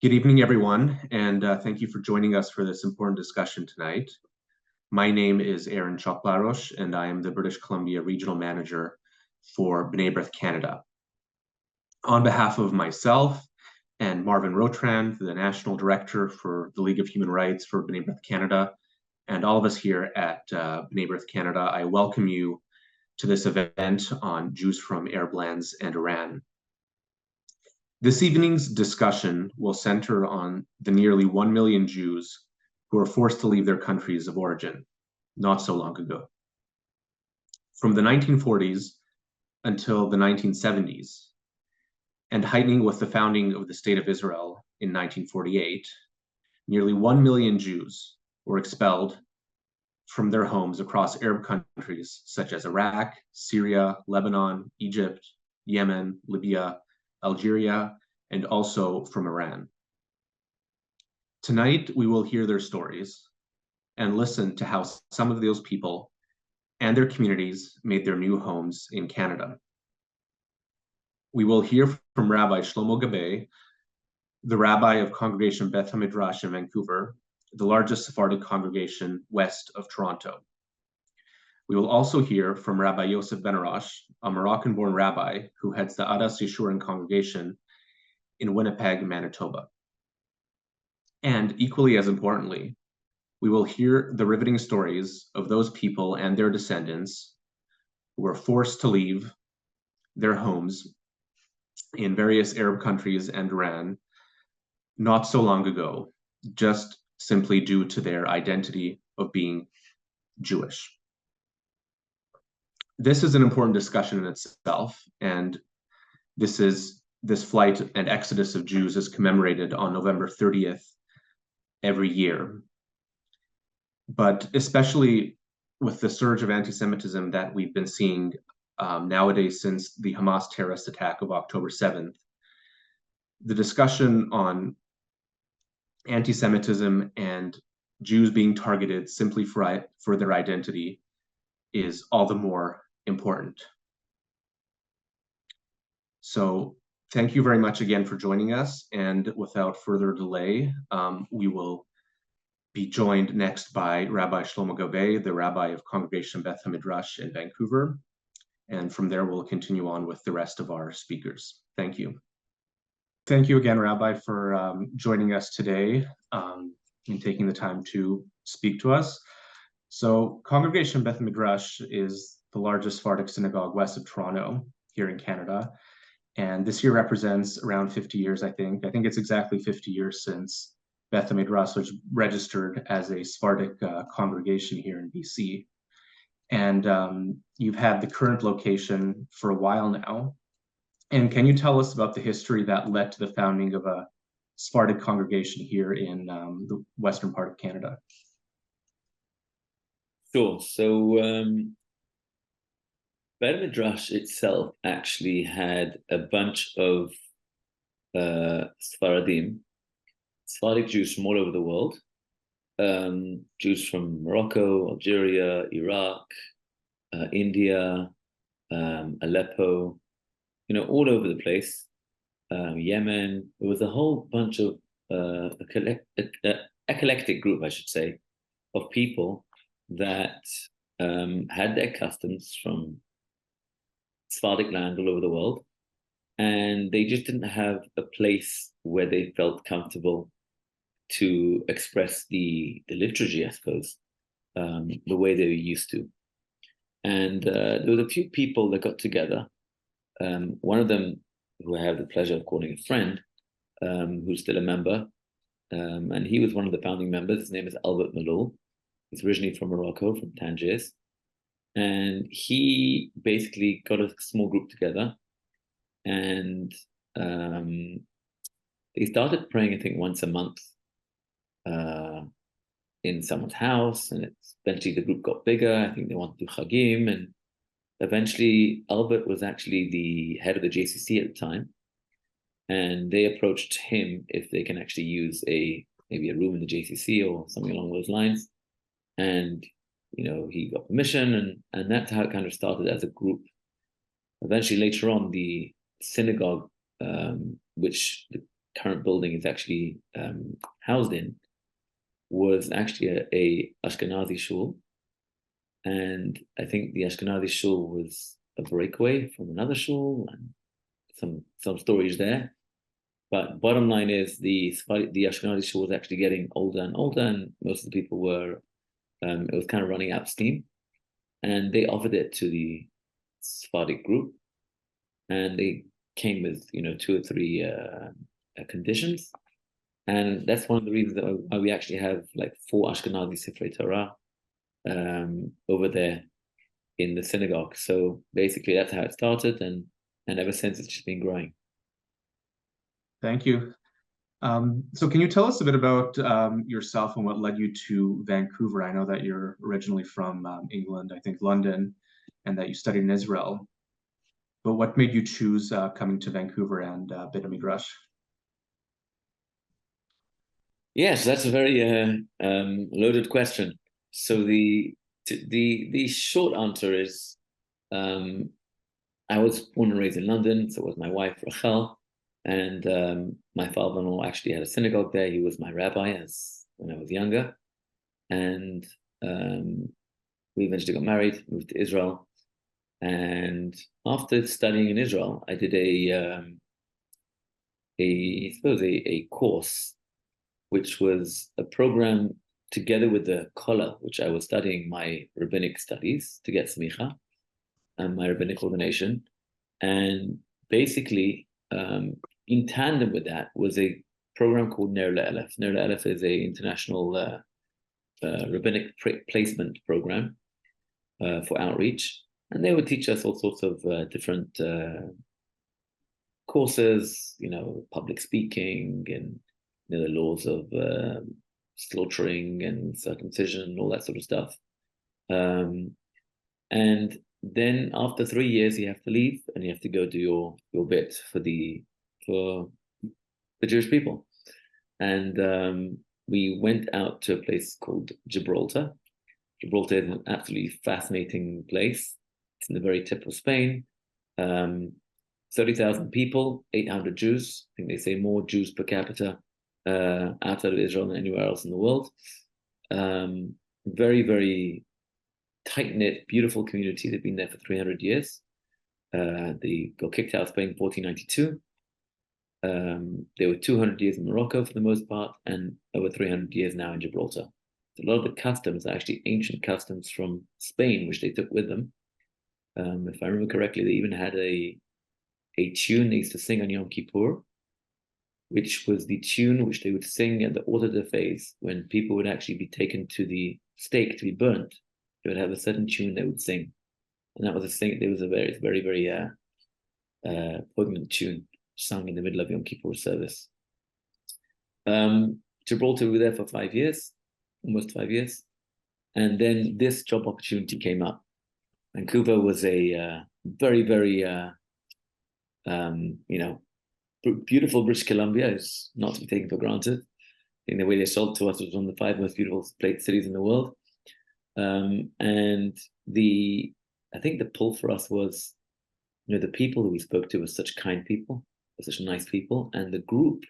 Good evening, everyone, and thank you for joining us for this important discussion tonight. My name is Aaron Choklarosh, and I am the British Columbia Regional Manager for B'nai Brith Canada. On behalf of myself and Marvin Rotrand, the National Director for the League of Human Rights for B'nai Brith Canada, and all of us here at B'nai Brith Canada, I welcome you to this event on Jews from Arab lands and Iran. This evening's discussion will center on the nearly 1 million Jews who were forced to leave their countries of origin not so long ago. From the 1940s until the 1970s, and heightening with the founding of the State of Israel in 1948, nearly 1 million Jews were expelled from their homes across Arab countries such as Iraq, Syria, Lebanon, Egypt, Yemen, Libya, Algeria, and also from Iran. Tonight, we will hear their stories and listen to how some of those people and their communities made their new homes in Canada. We will hear from Rabbi Shlomo Gabay, the rabbi of Congregation Beth HaMidrash in Vancouver, the largest Sephardic congregation west of Toronto. We will also hear from Rabbi Yosef Ben Arash, a Moroccan-born rabbi who heads the Adas Yeshurun congregation in Winnipeg, Manitoba. And equally as importantly, we will hear the riveting stories of those people and their descendants who were forced to leave their homes in various Arab countries and Iran not so long ago, just simply due to their identity of being Jewish. This is an important discussion in itself, and this flight and exodus of Jews is commemorated on November 30th every year. But especially with the surge of anti-Semitism that we've been seeing nowadays since the Hamas terrorist attack of October 7th, the discussion on anti-Semitism and Jews being targeted simply for their identity is all the more important. So thank you very much again for joining us, and without further delay, we will be joined next by Rabbi Shlomo Gabay, the rabbi of Congregation Beth HaMidrash in Vancouver, and from there we'll continue on with the rest of our speakers. Thank you. Thank you again, Rabbi, for joining us today and taking the time to speak to us. So Congregation Beth HaMidrash is the largest Sephardic synagogue west of Toronto here in Canada. And this year represents around 50 years, I think. I think it's exactly 50 years since Beth HaMidrash was registered as a Sephardic congregation here in BC. And you've had the current location for a while now. And can you tell us about the history that led to the founding of a Sephardic congregation here in the western part of Canada? Sure. So Beit Midrash itself actually had a bunch of Sephardim, Sephardic Jews from all over the world, Jews from Morocco, Algeria, Iraq, India, Aleppo, all over the place, Yemen. There was a whole bunch of eclectic group, I should say, of people that had their customs from Sephardic land all over the world, and they just didn't have a place where they felt comfortable to express the liturgy, I suppose, the way they were used to. And there was a few people that got together. One of them, who I have the pleasure of calling a friend, who's still a member, and he was one of the founding members. His name is Albert Malul. He's originally from Morocco, from Tangiers. And he basically got a small group together, and they started praying, I think, once a month in someone's house. And eventually the group got bigger. I think they wanted to do Chagim. And eventually Albert was actually the head of the JCC at the time. And they approached him if they can actually use maybe a room in the JCC or something along those lines. And he got permission, and that's how it kind of started as a group. Eventually, later on, the synagogue, which current building is actually housed in was actually a Ashkenazi shul. And I think the Ashkenazi shul was a breakaway from another shul, and some stories there. But bottom line is the Ashkenazi shul was actually getting older and older, and most of the people were, it was kind of running out of steam. And they offered it to the Sephardic group, and they came with 2 or 3 conditions. And that's one of the reasons why we actually have like 4 Ashkenazi Sifrei Torah over there in the synagogue. So basically that's how it started, and ever since it's just been growing. Thank you. So can you tell us a bit about yourself and what led you to Vancouver? I know that you're originally from England, I think London, and that you studied in Israel. But what made you choose coming to Vancouver and B'nai Brith? Yes, that's a very loaded question. So the short answer is, I was born and raised in London. So was my wife Rachel, and my father-in-law actually had a synagogue there. He was my rabbi when I was younger, and we eventually got married, moved to Israel, and after studying in Israel, I did a course, which was a program together with the kollel, which I was studying my rabbinic studies to get smicha and my rabbinic ordination. And basically, in tandem with that was a program called Ner Le'elef. Ner Le'elef is an international rabbinic placement program for outreach. And they would teach us all sorts of different courses, public speaking and the laws of slaughtering and circumcision and all that sort of stuff. And then after 3 years, you have to leave and you have to go do your bit for the Jewish people. And we went out to a place called Gibraltar. Gibraltar is an absolutely fascinating place. It's in the very tip of Spain. 30,000 people, 800 Jews. I think they say more Jews per capita outside of Israel than anywhere else in the world. Very, very tight-knit, beautiful community. They've been there for 300 years. They got kicked out of Spain in 1492. They were 200 years in Morocco for the most part, and over 300 years now in Gibraltar. So a lot of the customs are actually ancient customs from Spain, which they took with them. If I remember correctly, they even had a tune they used to sing on Yom Kippur, which was the tune which they would sing at the Order de Fez when people would actually be taken to the stake to be burnt. They would have a certain tune they would sing, and that was a thing. It was a very, very, very poignant tune sung in the middle of Yom Kippur service. Gibraltar, we were there for 5 years, almost 5 years, and then this job opportunity came up. Vancouver was a very, very beautiful. British Columbia is not to be taken for granted. I think the way they sold to us was one of the 5 most beautiful cities in the world. And I think the pull for us was, the people who we spoke to were such kind people, were such nice people, and the group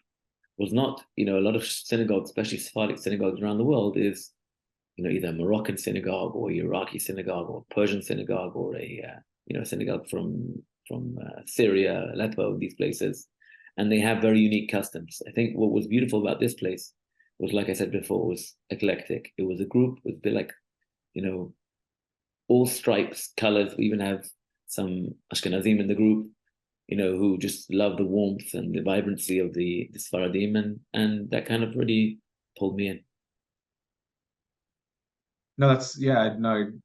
was not, a lot of synagogues, especially Sephardic synagogues around the world, is either a Moroccan synagogue or Iraqi synagogue or Persian synagogue or a synagogue from Syria, Aleppo, these places, and they have very unique customs. I think what was beautiful about this place was, like I said before, was eclectic. It was a group with a bit like, all stripes, colors. We even have some Ashkenazim in the group, who just love the warmth and the vibrancy of the Sfaradim, and that kind of really pulled me in. No,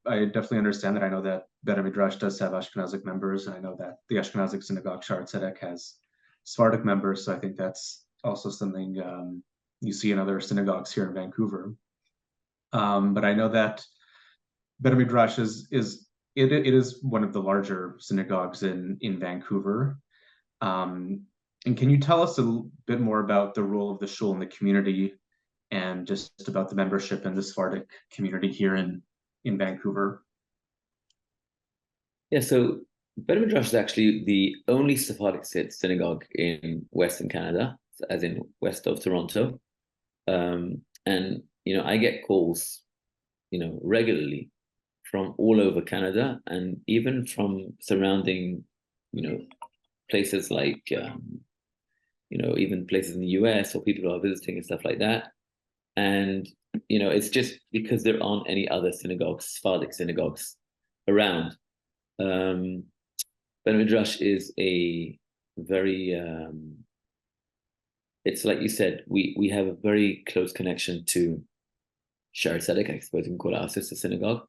I definitely understand that. I know that B'nai Brith does have Ashkenazic members, and I know that the Ashkenazic synagogue Sha'ar Tzedek has Sephardic members. So I think that's also something you see in other synagogues here in Vancouver. But I know that B'nai Brith is one of the larger synagogues in Vancouver. And can you tell us a bit more about the role of the shul in the community and just about the membership in the Sephardic community here in Vancouver? Yeah, so B'nai Brith is actually the only Sephardic synagogue in Western Canada. as in west of Toronto. And I get calls, regularly from all over Canada, and even from surrounding, places like, even places in the US, or people who are visiting and stuff like that. And, it's just because there aren't any other synagogues, Sephardic synagogues around. B'nai Midrash is a very, it's like you said, we have a very close connection to Shaare Zedek, I suppose you can call it our sister synagogue,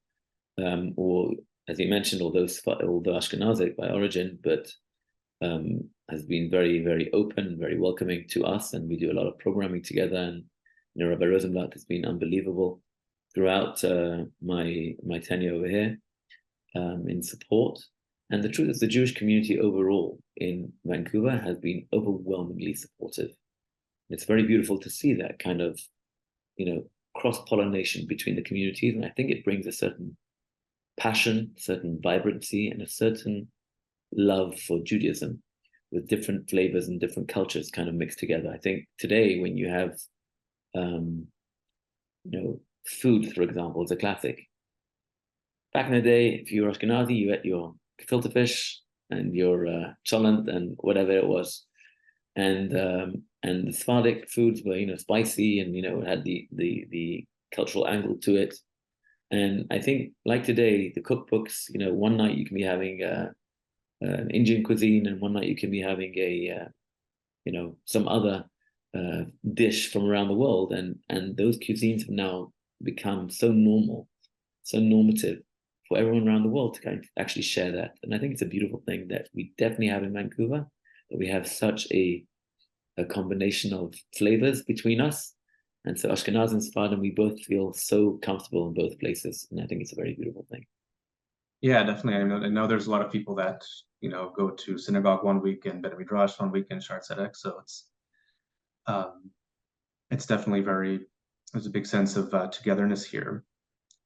or as you mentioned, although Ashkenazic by origin, but has been very, very open, very welcoming to us, and we do a lot of programming together. And Rabbi Rosenblatt has been unbelievable throughout my tenure over here, in support. And the truth is, the Jewish community overall in Vancouver has been overwhelmingly supportive. It's very beautiful to see that kind of, cross-pollination between the communities. And I think it brings a certain passion, certain vibrancy, and a certain love for Judaism with different flavors and different cultures kind of mixed together. I think today, when you have, food, for example, is a classic. Back in the day, if you were Ashkenazi, you ate your filter fish and your cholent and whatever it was. And the Sephardic foods were, spicy, and it had the cultural angle to it. And I think, like today, the cookbooks, one night you can be having an Indian cuisine, and one night you can be having some other dish from around the world, and those cuisines have now become so normal, so normative for everyone around the world to kind of actually share that. And I think it's a beautiful thing that we definitely have in Vancouver, that we have such a combination of flavors between us. And so Ashkenaz and Sephardim, we both feel so comfortable in both places. And I think it's a very beautiful thing. Yeah, definitely. I know there's a lot of people that, go to synagogue one week and B'nai Midrash one week and Shaare Zedek. So it's definitely there's a big sense of togetherness here.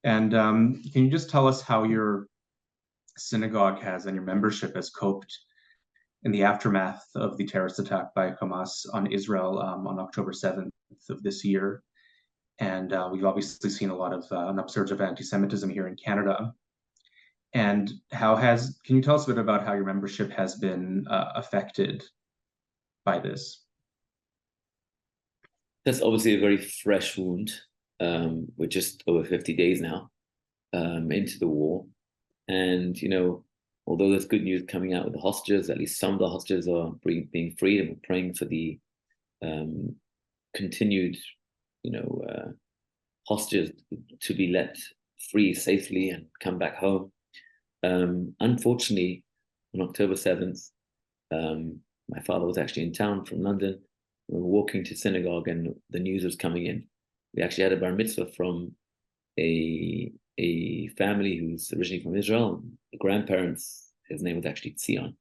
And can you just tell us how your synagogue has and your membership has coped in the aftermath of the terrorist attack by Hamas on Israel on October 7th of this year? And we've obviously seen a lot of an upsurge of anti-Semitism here in Canada. And can you tell us a bit about how your membership has been affected by this? That's obviously a very fresh wound. We're just over 50 days now into the war. And, although there's good news coming out with the hostages, at least some of the hostages are being freed, and we're praying for the continued, hostages to be let free safely and come back home. Unfortunately, on October 7th, my father was actually in town from London. We were walking to synagogue, and the news was coming in. We actually had a bar mitzvah from a family who's originally from Israel. The grandparents, his name was actually Tzion,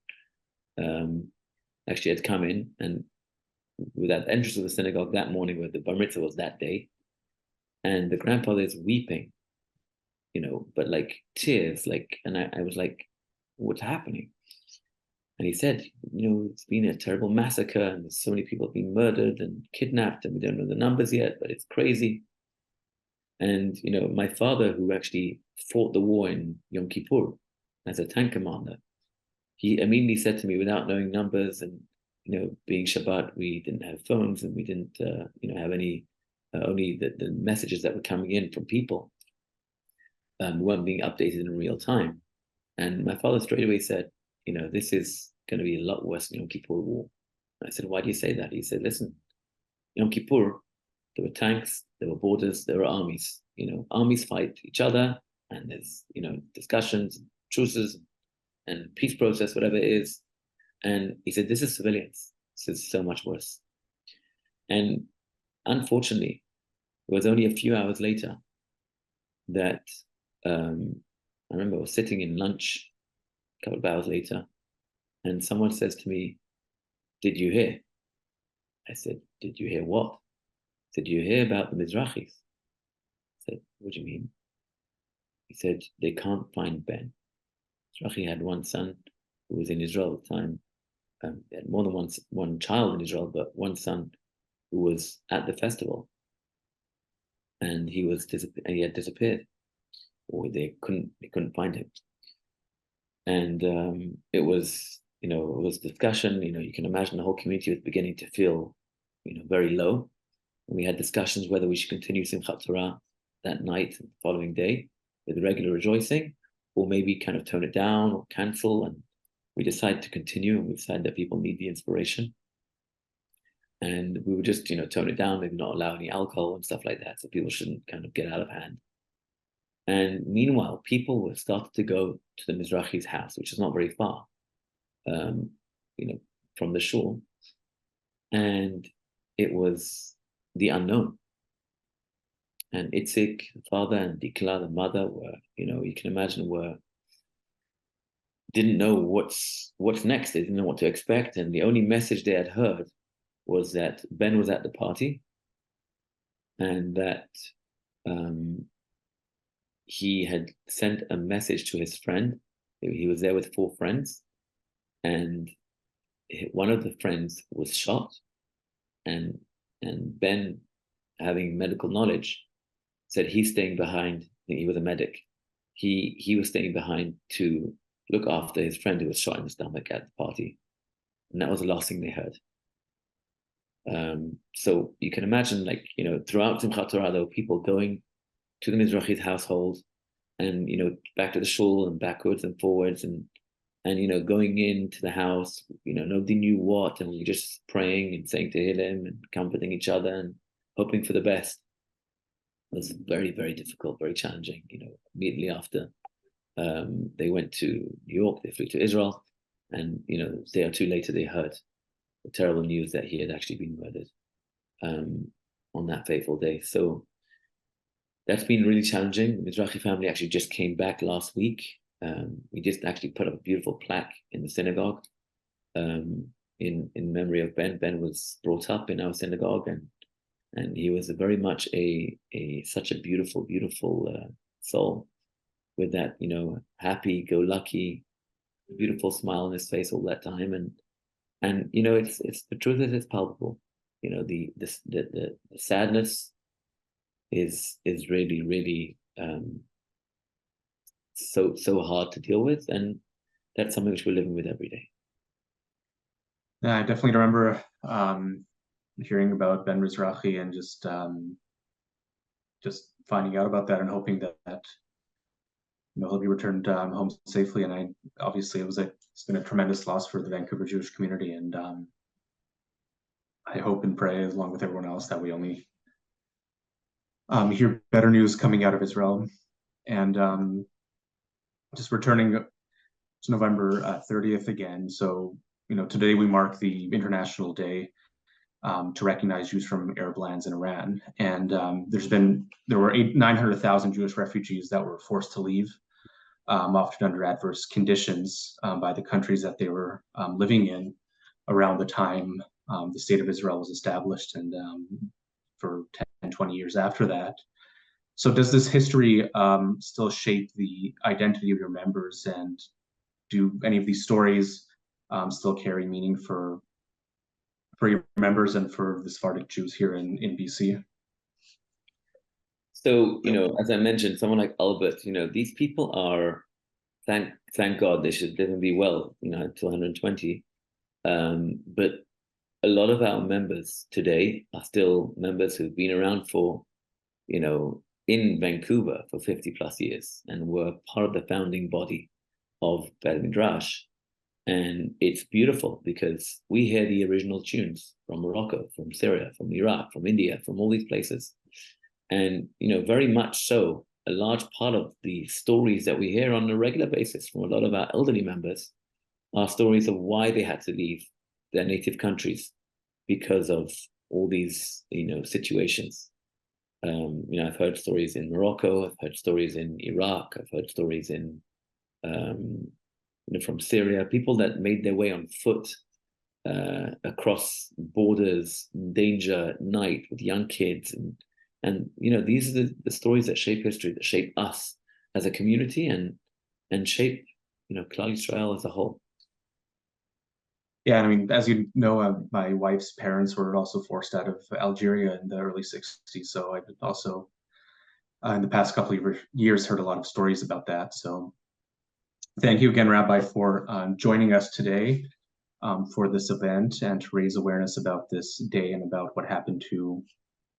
actually had come in, and with that entrance of the synagogue that morning, where the bar mitzvah was that day, and the grandfather is weeping, but like tears, and I was like, what's happening? And he said, it's been a terrible massacre, and there's so many people have been murdered and kidnapped, and we don't know the numbers yet, but it's crazy. And, my father, who actually fought the war in Yom Kippur as a tank commander, he immediately said to me, without knowing numbers, and, being Shabbat, we didn't have phones, and we didn't, have any, only the messages that were coming in from people weren't being updated in real time. And my father straight away said, this is going to be a lot worse than Yom Kippur war. And I said, why do you say that? He said, listen, Yom Kippur, there were tanks, there were borders, there were armies. Armies fight each other, and there's, discussions, truces, and peace process, whatever it is. And he said, this is civilians. This is so much worse. And unfortunately, it was only a few hours later that I remember I was sitting in lunch a couple of hours later, and someone says to me, did you hear? I said, did you hear what? I said, did you hear about the Mizrachis? I said, what do you mean? He said, they can't find Ben. Mizrachi had one son who was in Israel at the time, had more than one child in Israel, but one son who was at the festival, and he had disappeared, or they couldn't find him. And it was discussion. You can imagine the whole community was beginning to feel very low. And we had discussions whether we should continue Simchat Torah that night and the following day with the regular rejoicing, or maybe kind of tone it down or cancel. And we decided to continue, and we decided that people need the inspiration. And we would just, tone it down, maybe not allow any alcohol and stuff like that, so people shouldn't kind of get out of hand. And meanwhile, people were started to go to the Mizrahi's house, which is not very far, from the shul. And it was the unknown. And Itzik, the father, and Dikla, the mother, were, you can imagine, didn't know what's next. They didn't know what to expect. And the only message they had heard was that Ben was at the party, and that he had sent a message to his friend. He was there with 4 friends, and one of the friends was shot, and Ben, having medical knowledge, said he's staying behind. He was a medic. He was staying behind to look after his friend who was shot in the stomach at the party, and that was the last thing they heard. So you can imagine, throughout Simchat Torah, there were people going to the Mizrahi's household, and back to the shul, and backwards and forwards, and going into the house, nobody knew what, and we were just praying and saying Tehillim and comforting each other and hoping for the best. It was very, very difficult, very challenging. Immediately after they went to New York, they flew to Israel, and a day or two later they heard the terrible news that he had actually been murdered on that fateful day. So that's been really challenging. The Mizrahi family actually just came back last week. We just actually put up a beautiful plaque in the synagogue in memory of Ben. Ben was brought up in our synagogue, and he was very much such a beautiful, beautiful soul, with that happy-go-lucky, beautiful smile on his face all that time. And it's the truth is, it's palpable. The sadness is really, really so hard to deal with, and that's something which we're living with every day. Yeah, I definitely remember hearing about Ben Mizrahi, and just finding out about that and hoping that he'll be returned home safely. And obviously it's been a tremendous loss for the Vancouver Jewish community, and I hope and pray, along with everyone else, that we only hear better news coming out of Israel. And just returning to November 30th again. So today we mark the International Day to recognize Jews from Arab lands in Iran. And there were 900,000 Jewish refugees that were forced to leave, often under adverse conditions, by the countries that they were living in around the time the state of Israel was established, and for 10, 20 years after that. So does this history still shape the identity of your members, and do any of these stories still carry meaning for your members and for the Sephardic Jews here in BC? So, as I mentioned, someone like Albert, these people are, thank God, they should live and be well, to 120. But a lot of our members today are still members who've been around for, in Vancouver for 50 plus years, and were part of the founding body of Beit Midrash. And it's beautiful because we hear the original tunes from Morocco, from Syria, from Iraq, from India, from all these places. And, very much so, a large part of the stories that we hear on a regular basis from a lot of our elderly members are stories of why they had to leave their native countries because of all these, situations. I've heard stories in Morocco, I've heard stories in Iraq, I've heard stories in from Syria, people that made their way on foot across borders, danger, night, with young kids, and these are the stories that shape history, that shape us as a community, and shape Klal Yisrael as a whole. Yeah, I mean, as you know, my wife's parents were also forced out of Algeria in the early 60s. So I've also, in the past couple of years, heard a lot of stories about that. So thank you again, Rabbi, for joining us today for this event and to raise awareness about this day and about what happened to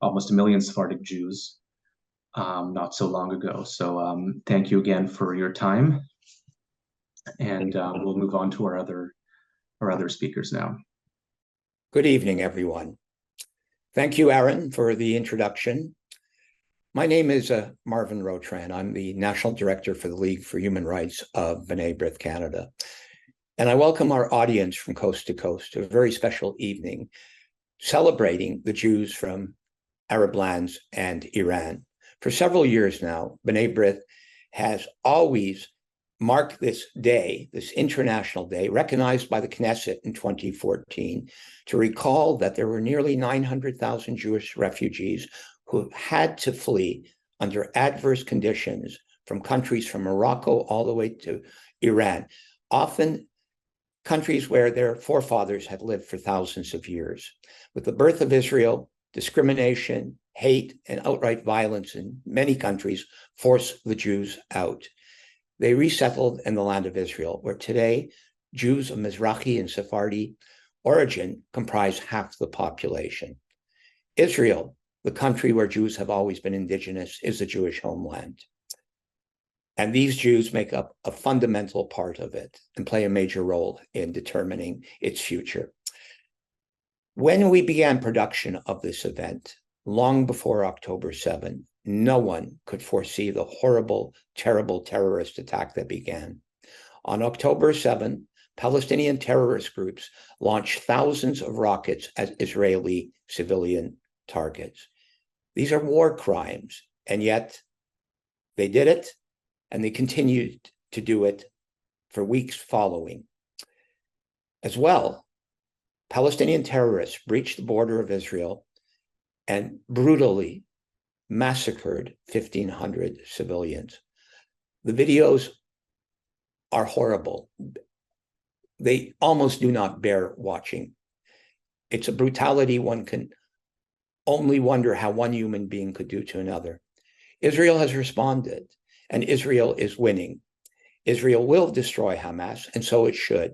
almost 1 million Sephardic Jews not so long ago. So thank you again for your time. And we'll move on to our other speakers now. Good evening, everyone. Thank you, Aaron, for the introduction. My name is Marvin Rotran. I'm the National Director for the League for Human Rights of B'nai Brith, Canada. And I welcome our audience from coast to coast to a very special evening celebrating the Jews from Arab lands and Iran. For several years now, B'nai Brith has always marked this day, this international day, recognized by the Knesset in 2014, to recall that there were nearly 900,000 Jewish refugees who had to flee under adverse conditions from countries from Morocco all the way to Iran, often countries where their forefathers had lived for thousands of years. With the birth of Israel, discrimination, hate, and outright violence in many countries forced the Jews out. They resettled in the land of Israel, where today Jews of Mizrahi and Sephardi origin comprise half the population. Israel, the country where Jews have always been indigenous, is the Jewish homeland. And these Jews make up a fundamental part of it and play a major role in determining its future. When we began production of this event, long before October 7, no one could foresee the horrible, terrible terrorist attack that began. On October 7, Palestinian terrorist groups launched thousands of rockets at Israeli civilian targets. These are war crimes, and yet they did it, and they continued to do it for weeks following. As well, Palestinian terrorists breached the border of Israel and brutally massacred 1,500 civilians. The videos are horrible. They almost do not bear watching. It's a brutality one can only wonder how one human being could do to another. Israel has responded, and Israel is winning. Israel will destroy Hamas, and so it should.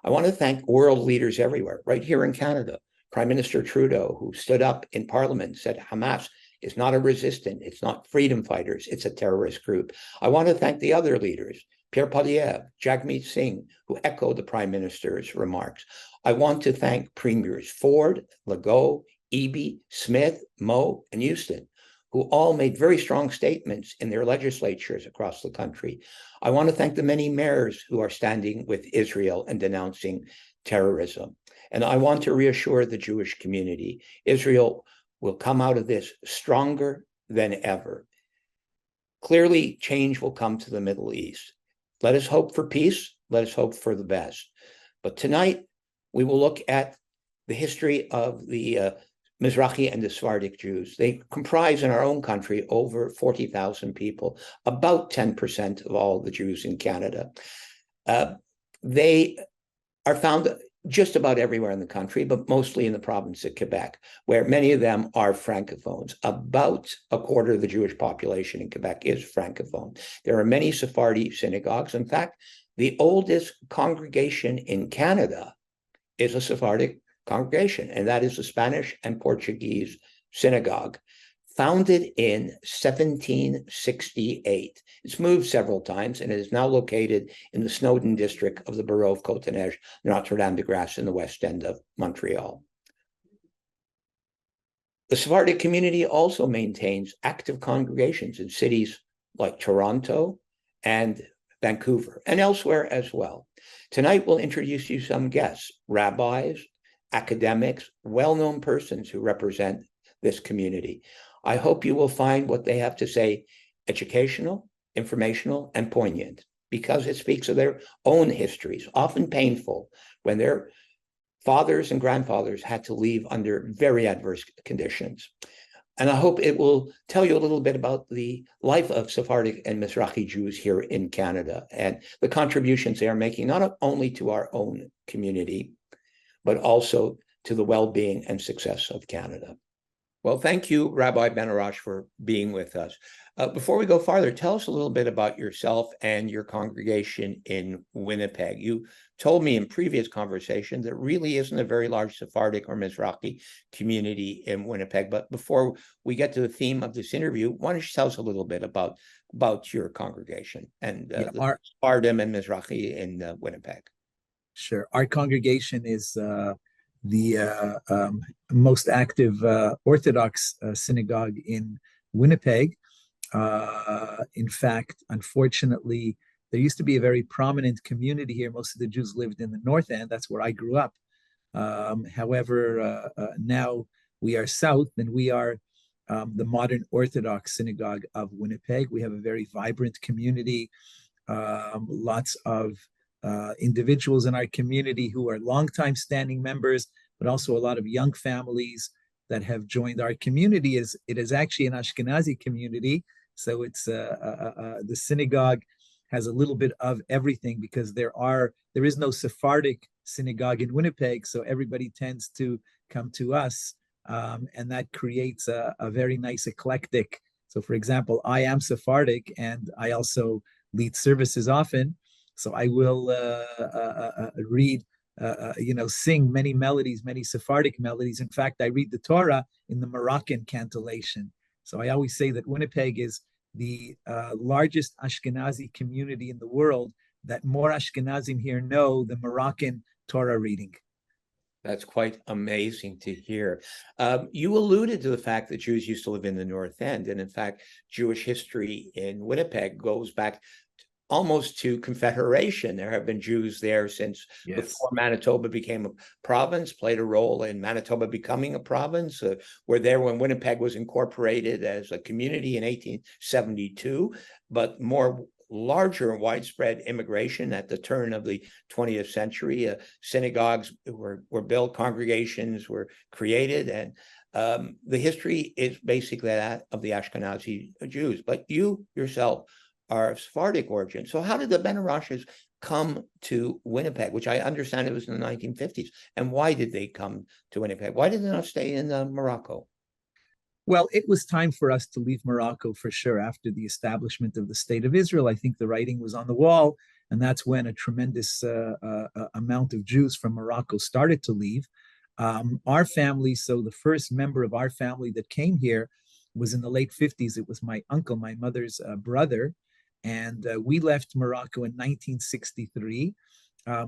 I want to thank world leaders everywhere, right here in Canada. Prime Minister Trudeau, who stood up in Parliament, said Hamas is not a resistant, it's not freedom fighters, it's a terrorist group. I want to thank the other leaders, Pierre Poilievre, Jagmeet Singh, who echoed the Prime Minister's remarks. I want to thank Premiers Ford, Legault, Eby, Smith, Moe, and Houston, who all made very strong statements in their legislatures across the country. I want to thank the many mayors who are standing with Israel and denouncing terrorism. And I want to reassure the Jewish community, Israel will come out of this stronger than ever. Clearly, change will come to the Middle East. Let us hope for peace. Let us hope for the best. But tonight, we will look at the history of the Mizrahi and the Sephardic Jews. They comprise in our own country over 40,000 people, about 10% of all the Jews in Canada. They are found just about everywhere in the country, but mostly in the province of Quebec, where many of them are francophones. About a quarter of the Jewish population in Quebec is francophone. There are many Sephardi synagogues. In fact, the oldest congregation in Canada is a Sephardic congregation, and that is the Spanish and Portuguese synagogue, founded in 1768. It's moved several times, and it is now located in the Snowden district of the borough of Cotoneige, Notre-Dame-de-Grâce in the west end of Montreal. The Sephardic community also maintains active congregations in cities like Toronto and Vancouver, and elsewhere as well. Tonight, we'll introduce you some guests, rabbis, academics, well-known persons who represent this community. I hope you will find what they have to say educational, informational, and poignant, because it speaks of their own histories, often painful, when their fathers and grandfathers had to leave under very adverse conditions. And I hope it will tell you a little bit about the life of Sephardic and Mizrahi Jews here in Canada and the contributions they are making, not only to our own community, but also to the well-being and success of Canada. Well, thank you, Rabbi Ben-Arash, for being with us. Before we go farther, tell us a little bit about yourself and your congregation in Winnipeg. You told me in previous conversation that really isn't a very large Sephardic or Mizrahi community in Winnipeg. But before we get to the theme of this interview, why don't you tell us a little bit about your congregation and the Sephardim and Mizrahi in Winnipeg? Sure. Our congregation is the most active Orthodox synagogue in Winnipeg. In fact, unfortunately, there used to be a very prominent community here. Most of the Jews lived in the North End. That's where I grew up. However, now we are south, and we are the modern Orthodox synagogue of Winnipeg. We have a very vibrant community, lots of individuals in our community who are longtime standing members, but also a lot of young families that have joined our community. It is actually an Ashkenazi community, so it's the synagogue has a little bit of everything, because there is no Sephardic synagogue in Winnipeg, so everybody tends to come to us, and that creates a very nice eclectic. So, for example, I am Sephardic, and I also lead services often. So I will read, sing many melodies, many Sephardic melodies. In fact, I read the Torah in the Moroccan cantillation. So I always say that Winnipeg is the largest Ashkenazi community in the world, that more Ashkenazim here know the Moroccan Torah reading. That's quite amazing to hear. You alluded to the fact that Jews used to live in the North End. And in fact, Jewish history in Winnipeg goes back almost to Confederation. There have been Jews there since before Manitoba became a province, played a role in Manitoba becoming a province, were there when Winnipeg was incorporated as a community in 1872, but more larger and widespread immigration at the turn of the 20th century. Synagogues were built, congregations were created, and the history is basically that of the Ashkenazi Jews. But you yourself are of Sephardic origin. So how did the Ben-Arashes come to Winnipeg, which I understand it was in the 1950s? And why did they come to Winnipeg? Why did they not stay in Morocco? Well, it was time for us to leave Morocco for sure after the establishment of the State of Israel. I think the writing was on the wall, and that's when a tremendous amount of Jews from Morocco started to leave. Our family, so the first member of our family that came here was in the late 50s. It was my uncle, my mother's brother, and we left Morocco in 1963.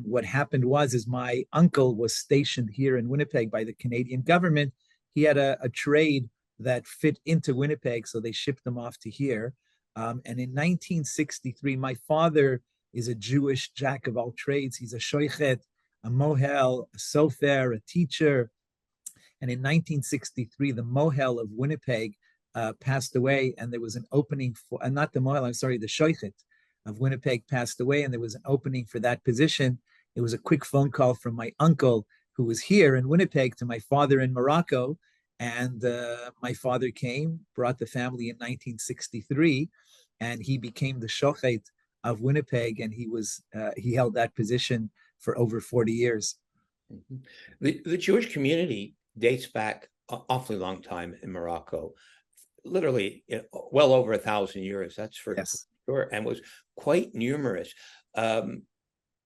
What happened was my uncle was stationed here in Winnipeg by the Canadian government. He had a trade that fit into Winnipeg, so they shipped them off to here. And in 1963, my father is a Jewish jack of all trades. He's a shoichet, a mohel, a sofer, a teacher. And in 1963, the mohel of Winnipeg passed away, and there was an opening for, not the mohel, I'm sorry, the shoichet of Winnipeg passed away, and there was an opening for that position. It was a quick phone call from my uncle, who was here in Winnipeg, to my father in Morocco. And my father came, brought the family in 1963, and he became the shochet of Winnipeg, and he held that position for over 40 years. Mm-hmm. The Jewish community dates back an awfully long time in Morocco, literally well over 1,000 years, that's for sure, and was quite numerous.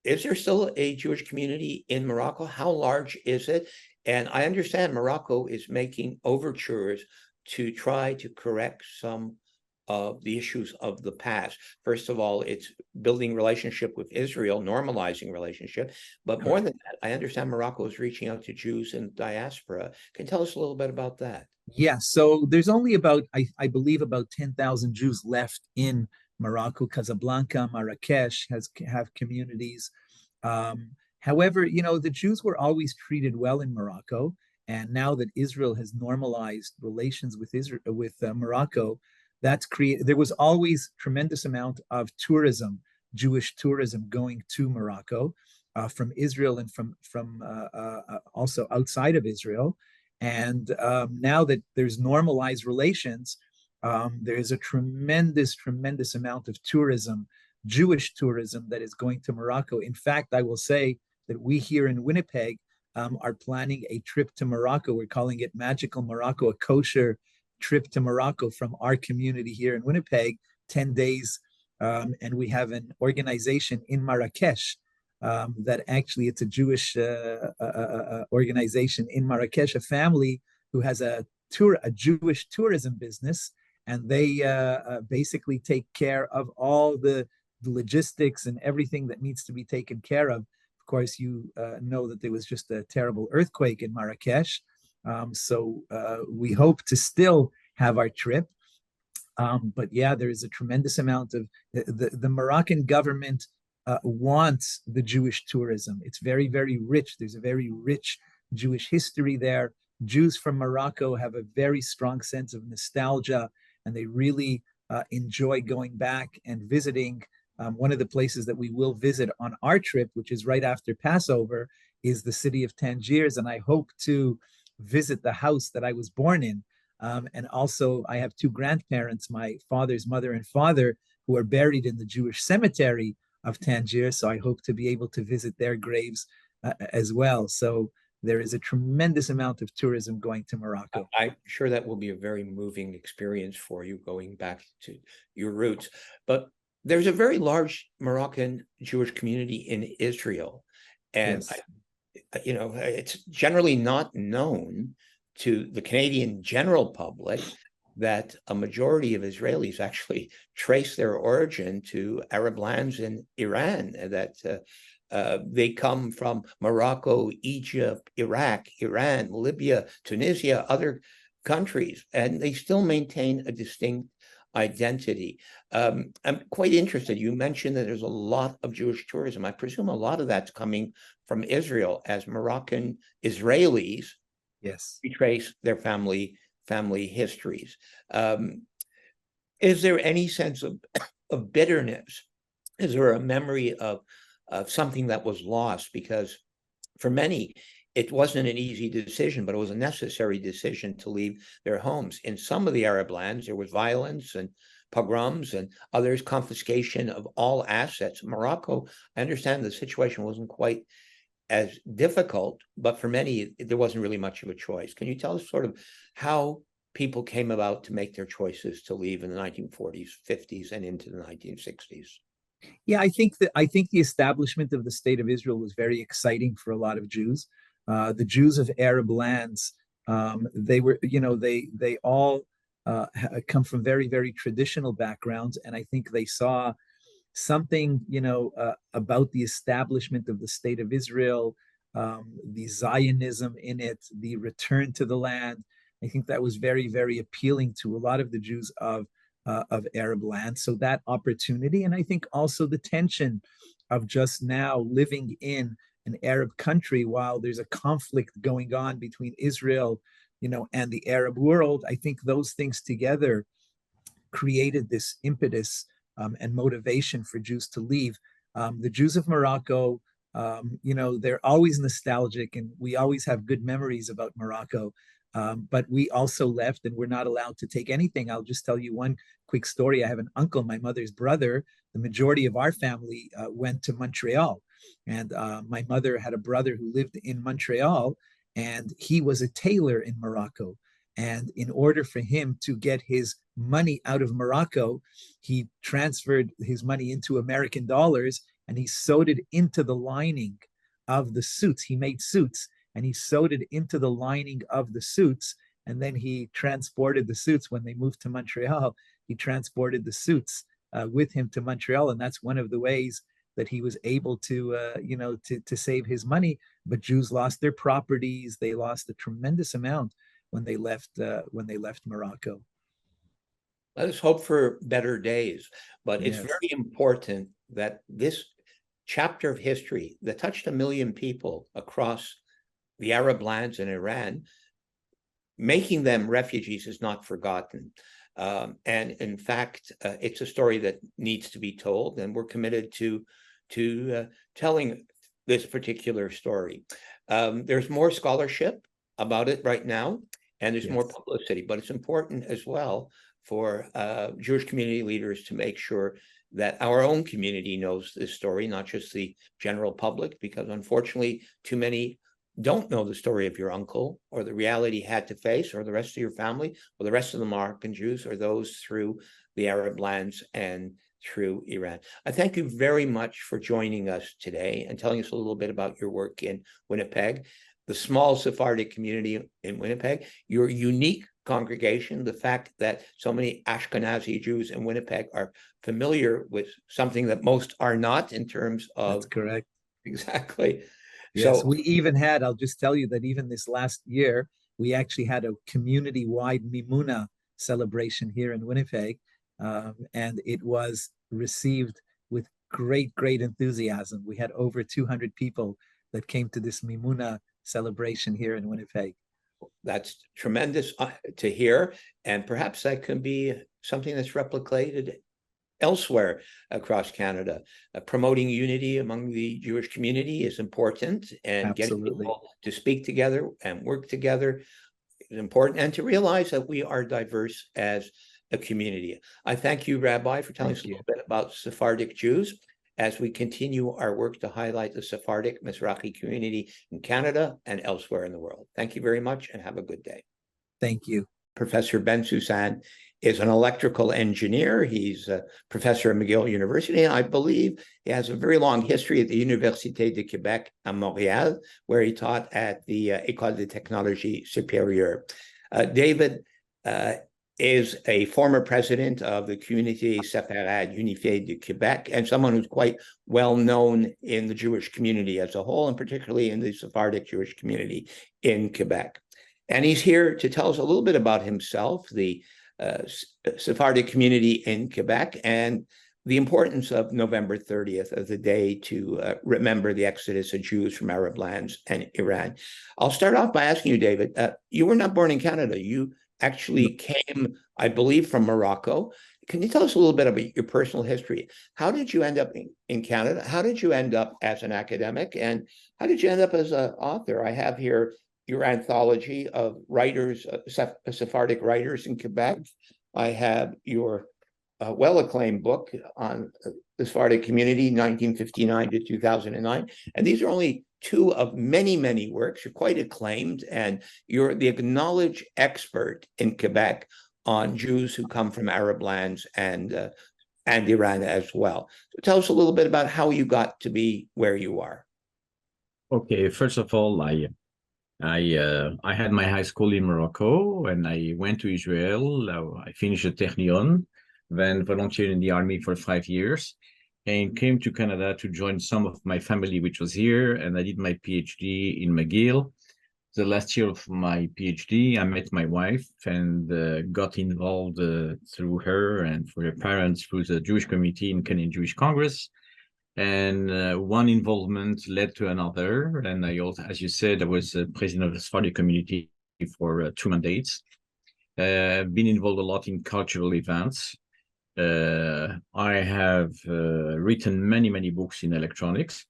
Is there still a Jewish community in Morocco? How large is it? And I understand Morocco is making overtures to try to correct some of the issues of the past. First of all, it's building relationship with Israel, normalizing relationship. But more than that, I understand Morocco is reaching out to Jews in diaspora. Can you tell us a little bit about that? Yeah, so there's only about, I believe, about 10,000 Jews left in Morocco. Casablanca, Marrakesh have communities. However, the Jews were always treated well in Morocco, and now that Israel has normalized relations with Morocco, that's created. There was always tremendous amount of tourism, Jewish tourism, going to Morocco from Israel and from also outside of Israel. And now that there's normalized relations, there is a tremendous amount of tourism, Jewish tourism, that is going to Morocco. In fact, I will say that we here in Winnipeg are planning a trip to Morocco. We're calling it Magical Morocco, a kosher trip to Morocco from our community here in Winnipeg, 10 days. And we have an organization in Marrakesh that actually it's a Jewish organization in Marrakesh, a family who has a Jewish tourism business, and they basically take care of all the logistics and everything that needs to be taken care of. Of course, you know that there was just a terrible earthquake in Marrakesh. So we hope to still have our trip. But yeah, there is a tremendous amount of the Moroccan government wants the Jewish tourism. It's very, very rich. There's a very rich Jewish history there. Jews from Morocco have a very strong sense of nostalgia, and they really enjoy going back and visiting. One of the places that we will visit on our trip, which is right after Passover, is the city of Tangiers, and I hope to visit the house that I was born in. And also, I have two grandparents, my father's mother and father, who are buried in the Jewish cemetery of Tangier. So I hope to be able to visit their graves as well. So there is a tremendous amount of tourism going to Morocco. I'm sure that will be a very moving experience for you going back to your roots. But there's a very large Moroccan Jewish community in Israel. And, Yes. It's generally not known to the Canadian general public that a majority of Israelis actually trace their origin to Arab lands in Iran, that they come from Morocco, Egypt, Iraq, Iran, Libya, Tunisia, other countries, and they still maintain a distinct identity. I'm quite interested. You mentioned that there's a lot of Jewish tourism. I presume a lot of that's coming from Israel, as Moroccan Israelis retrace their family histories. Is there any sense of bitterness? Is there a memory of something that was lost? Because for many, it wasn't an easy decision, but it was a necessary decision to leave their homes. In some of the Arab lands, there was violence and pogroms, and others confiscation of all assets. Morocco, I understand the situation wasn't quite as difficult, but for many, there wasn't really much of a choice. Can you tell us sort of how people came about to make their choices to leave in the 1940s, 50s, and into the 1960s? Yeah, I think the establishment of the state of Israel was very exciting for a lot of Jews. The Jews of Arab lands, they were, they all come from very, very traditional backgrounds, and I think they saw something, about the establishment of the state of Israel, the Zionism in it, the return to the land. I think that was very, very appealing to a lot of the Jews of Arab land. So that opportunity, and I think also the tension of just now living in an Arab country while there's a conflict going on between Israel, and the Arab world. I think those things together created this impetus and motivation for Jews to leave. The Jews of Morocco, they're always nostalgic, and we always have good memories about Morocco. But we also left, and we're not allowed to take anything. I'll just tell you one quick story. I have an uncle, my mother's brother. The majority of our family went to Montreal, and my mother had a brother who lived in Montreal, and he was a tailor in Morocco. And in order for him to get his money out of Morocco, he transferred his money into American dollars, and he sewed it into the lining of the suits. He made suits, and he sewed it into the lining of the suits. And then he transported the suits when they moved to Montreal. He transported the suits with him to Montreal, and that's one of the ways that he was able to, to save his money. But Jews lost their properties; they lost a tremendous amount when they left Morocco. Let us hope for better days. But it's very important that this chapter of history that touched 1 million people across the Arab lands in Iran, making them refugees is not forgotten. And in fact, it's a story that needs to be told, and we're committed to telling this particular story. There's more scholarship about it right now, and there's more publicity, but it's important as well for Jewish community leaders to make sure that our own community knows this story, not just the general public, because unfortunately, too many don't know the story of your uncle or the reality he had to face, or the rest of your family, or the rest of the Moroccan Jews, or those through the Arab lands and through Iran. I thank you very much for joining us today and telling us a little bit about your work in Winnipeg, the small Sephardic community in Winnipeg, your unique congregation, the fact that so many Ashkenazi Jews in Winnipeg are familiar with something that most are not in terms of. That's correct. Exactly. Yes, So we even had, I'll just tell you that even this last year, we actually had a community-wide Mimuna celebration here in Winnipeg, and it was received with great, great enthusiasm. We had over 200 people that came to this Mimuna celebration here in Winnipeg. that's tremendous to hear, and perhaps that can be something that's replicated elsewhere across Canada. Promoting unity among the Jewish community is important, and getting people to speak together and work together is important, and to realize that we are diverse as a community. I thank you, Rabbi, for telling us a little bit about Sephardic Jews as we continue our work to highlight the Sephardic Mizrahi community in Canada and elsewhere in the world. Thank you very much, and have a good day. Thank you. Professor Ben-Susan is an electrical engineer. He's a professor at McGill University, and I believe he has a very long history at the Université de Québec à Montréal, where he taught at the École de Technologie Supérieure. David is a former president of the Communauté Séfarade Unifiée de Québec, and someone who's quite well known in the Jewish community as a whole, and particularly in the Sephardic Jewish community in Quebec. And he's here to tell us a little bit about himself, the Sephardic community in Quebec, and the importance of November 30th as the day to remember the exodus of Jews from Arab lands and Iran. I'll start off by asking you, David, you were not born in Canada. You actually came, I believe, from Morocco. Can you tell us a little bit about your personal history? How did you end up in Canada? How did you end up as an academic? And how did you end up as an author? I have here your anthology of writers, Sephardic writers in Quebec. I have your well-acclaimed book on the Sephardic community, 1959 to 2009. And these are only two of many, many works. You're quite acclaimed, and you're the acknowledged expert in Quebec on Jews who come from Arab lands and Iran as well. So tell us a little bit about how you got to be where you are. Okay, first of all, I had my high school in Morocco, and I went to Israel. I finished the Technion, then volunteered in the army for 5 years, and came to Canada to join some of my family, which was here, and I did my PhD in McGill. The last year of my PhD, I met my wife and got involved through her and for her parents through the Jewish community in Canadian Jewish Congress. And one involvement led to another. And I also, as you said, I was president of the Sephardic community for 2 mandates. Been involved a lot in cultural events. I have written many, many books in electronics.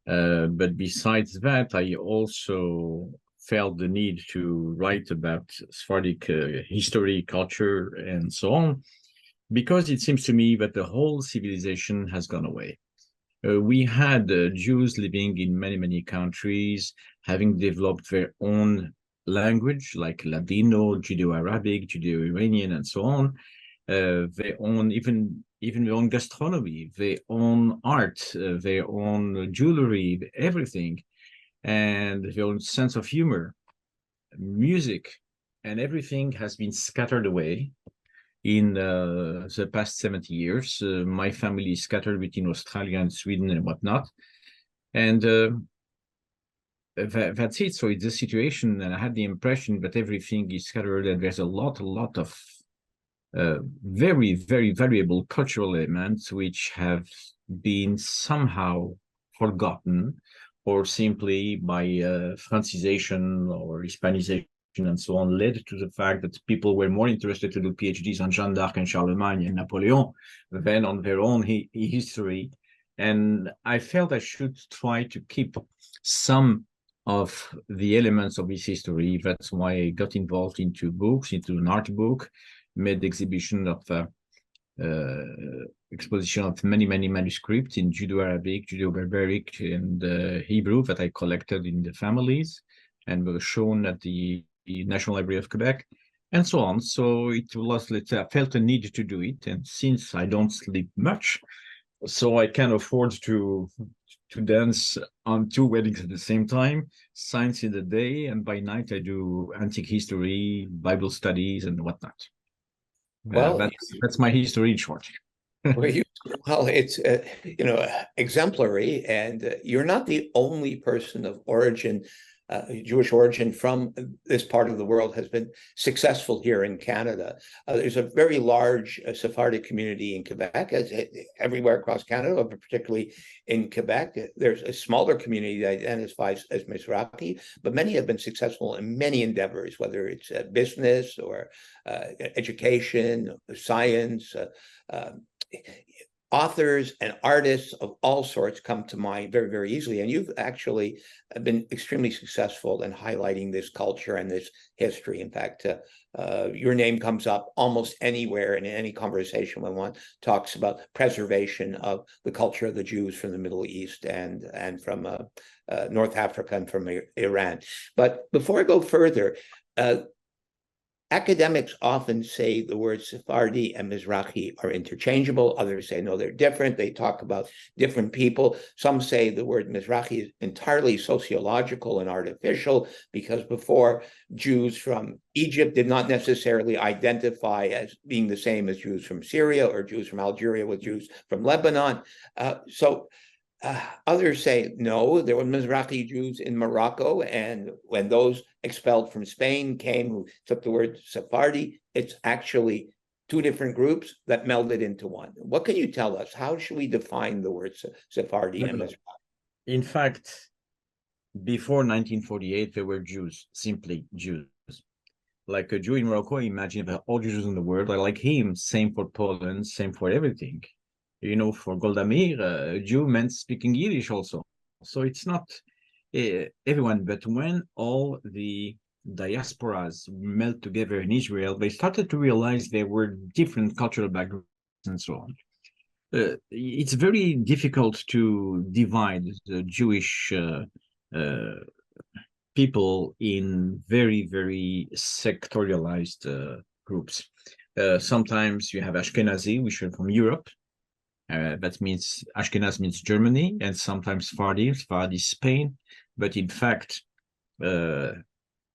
But besides that, I also felt the need to write about Sephardic history, culture, and so on, because it seems to me that the whole civilization has gone away. We had Jews living in many, many countries, having developed their own language, like Ladino, Judeo-Arabic, Judeo-Iranian, and so on. Their own, even their own gastronomy, their own art, their own jewelry, everything, and their own sense of humor, music, and everything has been scattered away. In the past 70 years, my family is scattered between Australia and Sweden and whatnot. And that's it. So it's a situation, and I had the impression that everything is scattered, and there's a lot of very, very valuable cultural elements which have been somehow forgotten, or simply by Francisation or Hispanization and so on, led to the fact that people were more interested to do PhDs on Jeanne d'Arc and Charlemagne and Napoleon than on their own history. And I felt I should try to keep some of the elements of this history. That's why I got involved into books, into an art book, made exhibition of exposition of many, many manuscripts in Judeo-Arabic, Judeo-Barbaric, and Hebrew that I collected in the families. and were shown at the National Library of Quebec, and so on. So it was, let's say, I felt a need to do it. And since I don't sleep much, so I can afford to dance on 2 weddings at the same time, science in the day, and by night I do antique history, Bible studies, and whatnot. Well, that's my history in short. Well, it's exemplary, and you're not the only person of origin, Jewish origin from this part of the world has been successful here in Canada. There's a very large Sephardic community in Quebec, as everywhere across Canada, but particularly in Quebec. There's a smaller community that identifies as Mizrahi, but many have been successful in many endeavors, whether it's business or education, science. Authors and artists of all sorts come to mind very, very easily. And you've actually been extremely successful in highlighting this culture and this history. In fact, your name comes up almost anywhere in any conversation when one talks about preservation of the culture of the Jews from the Middle East and from North Africa and from Iran. But before I go further, academics often say the words Sephardi and Mizrahi are interchangeable. Others say, no, they're different. They talk about different people. Some say the word Mizrahi is entirely sociological and artificial because before, Jews from Egypt did not necessarily identify as being the same as Jews from Syria or Jews from Algeria with Jews from Lebanon. Others say, no, there were Mizrahi Jews in Morocco, and when those expelled from Spain came, who took the word Sephardi, it's actually two different groups that melded into one. What can you tell us? How should we define the words Sephardi and Mizrahi? In fact, before 1948, there were Jews, simply Jews. Like a Jew in Morocco, imagine if all Jews in the world are like him, same for Poland, same for everything. You know, for Golda Meir, Jew meant speaking Yiddish also. So it's not everyone, but when all the diasporas melt together in Israel, they started to realize there were different cultural backgrounds and so on. It's very difficult to divide the Jewish people in very, very sectorialized groups. Sometimes you have Ashkenazi, which are from Europe. That means Ashkenaz means Germany, and sometimes Sephardi Spain. But in fact, you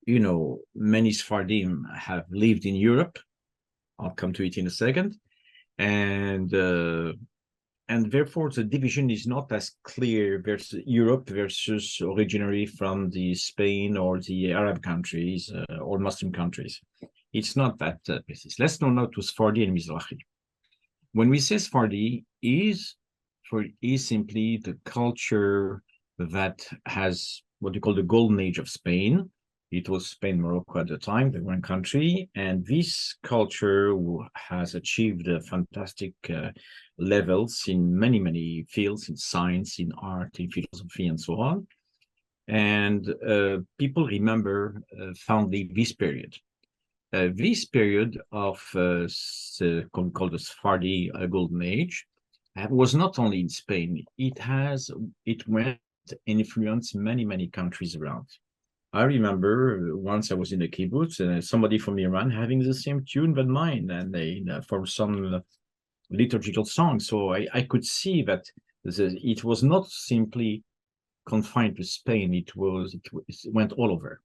know, many Sephardim have lived in Europe. I'll come to it in a second. And therefore, the division is not as clear versus Europe versus originally from the Spain or the Arab countries or Muslim countries. It's not that basis. Let's know now to Sephardi and Mizrahi. When we say Sephardi, is simply the culture that has what you call the golden age of Spain. It was Spain, Morocco at the time, the one country, and this culture has achieved fantastic levels in many, many fields, in science, in art, in philosophy, and so on. And people remember fondly this period. This period of called the Sephardi Golden Age was not only in Spain. It went and influenced many, many countries around. I remember once I was in a kibbutz and somebody from Iran having the same tune but mine, and they for some liturgical song. So I could see that it was not simply confined to Spain. It went all over.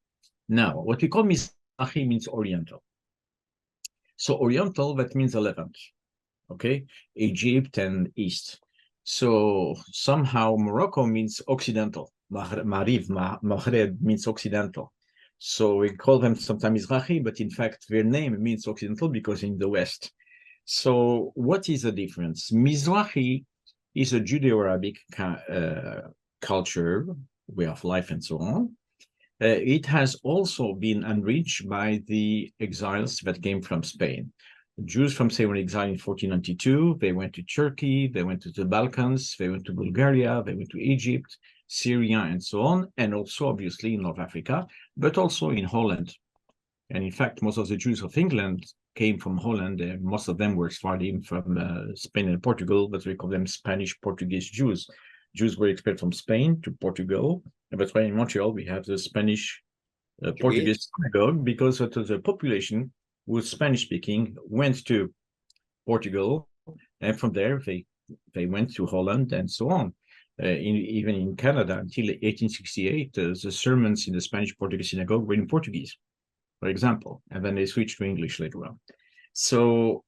Now, what we call Mizrahi means Oriental. So Oriental, that means the Levant, okay? Egypt and East. So somehow Morocco means Occidental. Maghreb means Occidental. So we call them sometimes Mizrahi, but in fact their name means Occidental because in the West. So what is the difference? Mizrahi is a Judeo-Arabic culture, way of life and so on. It has also been enriched by the exiles that came from Spain. Jews from Spain were exiled in 1492. They went to Turkey, they went to the Balkans, they went to Bulgaria, they went to Egypt, Syria, and so on, and also obviously in North Africa, but also in Holland. And in fact, most of the Jews of England came from Holland, and most of them were Sephardim from Spain and Portugal, but we call them Spanish Portuguese Jews. Jews were expelled from Spain to Portugal, and that's why in Montreal we have the Spanish Portuguese synagogue because the population who was Spanish speaking went to Portugal, and from there they went to Holland and so on. Even in Canada until 1868, the sermons in the Spanish Portuguese synagogue were in Portuguese, for example, and then they switched to English later on. So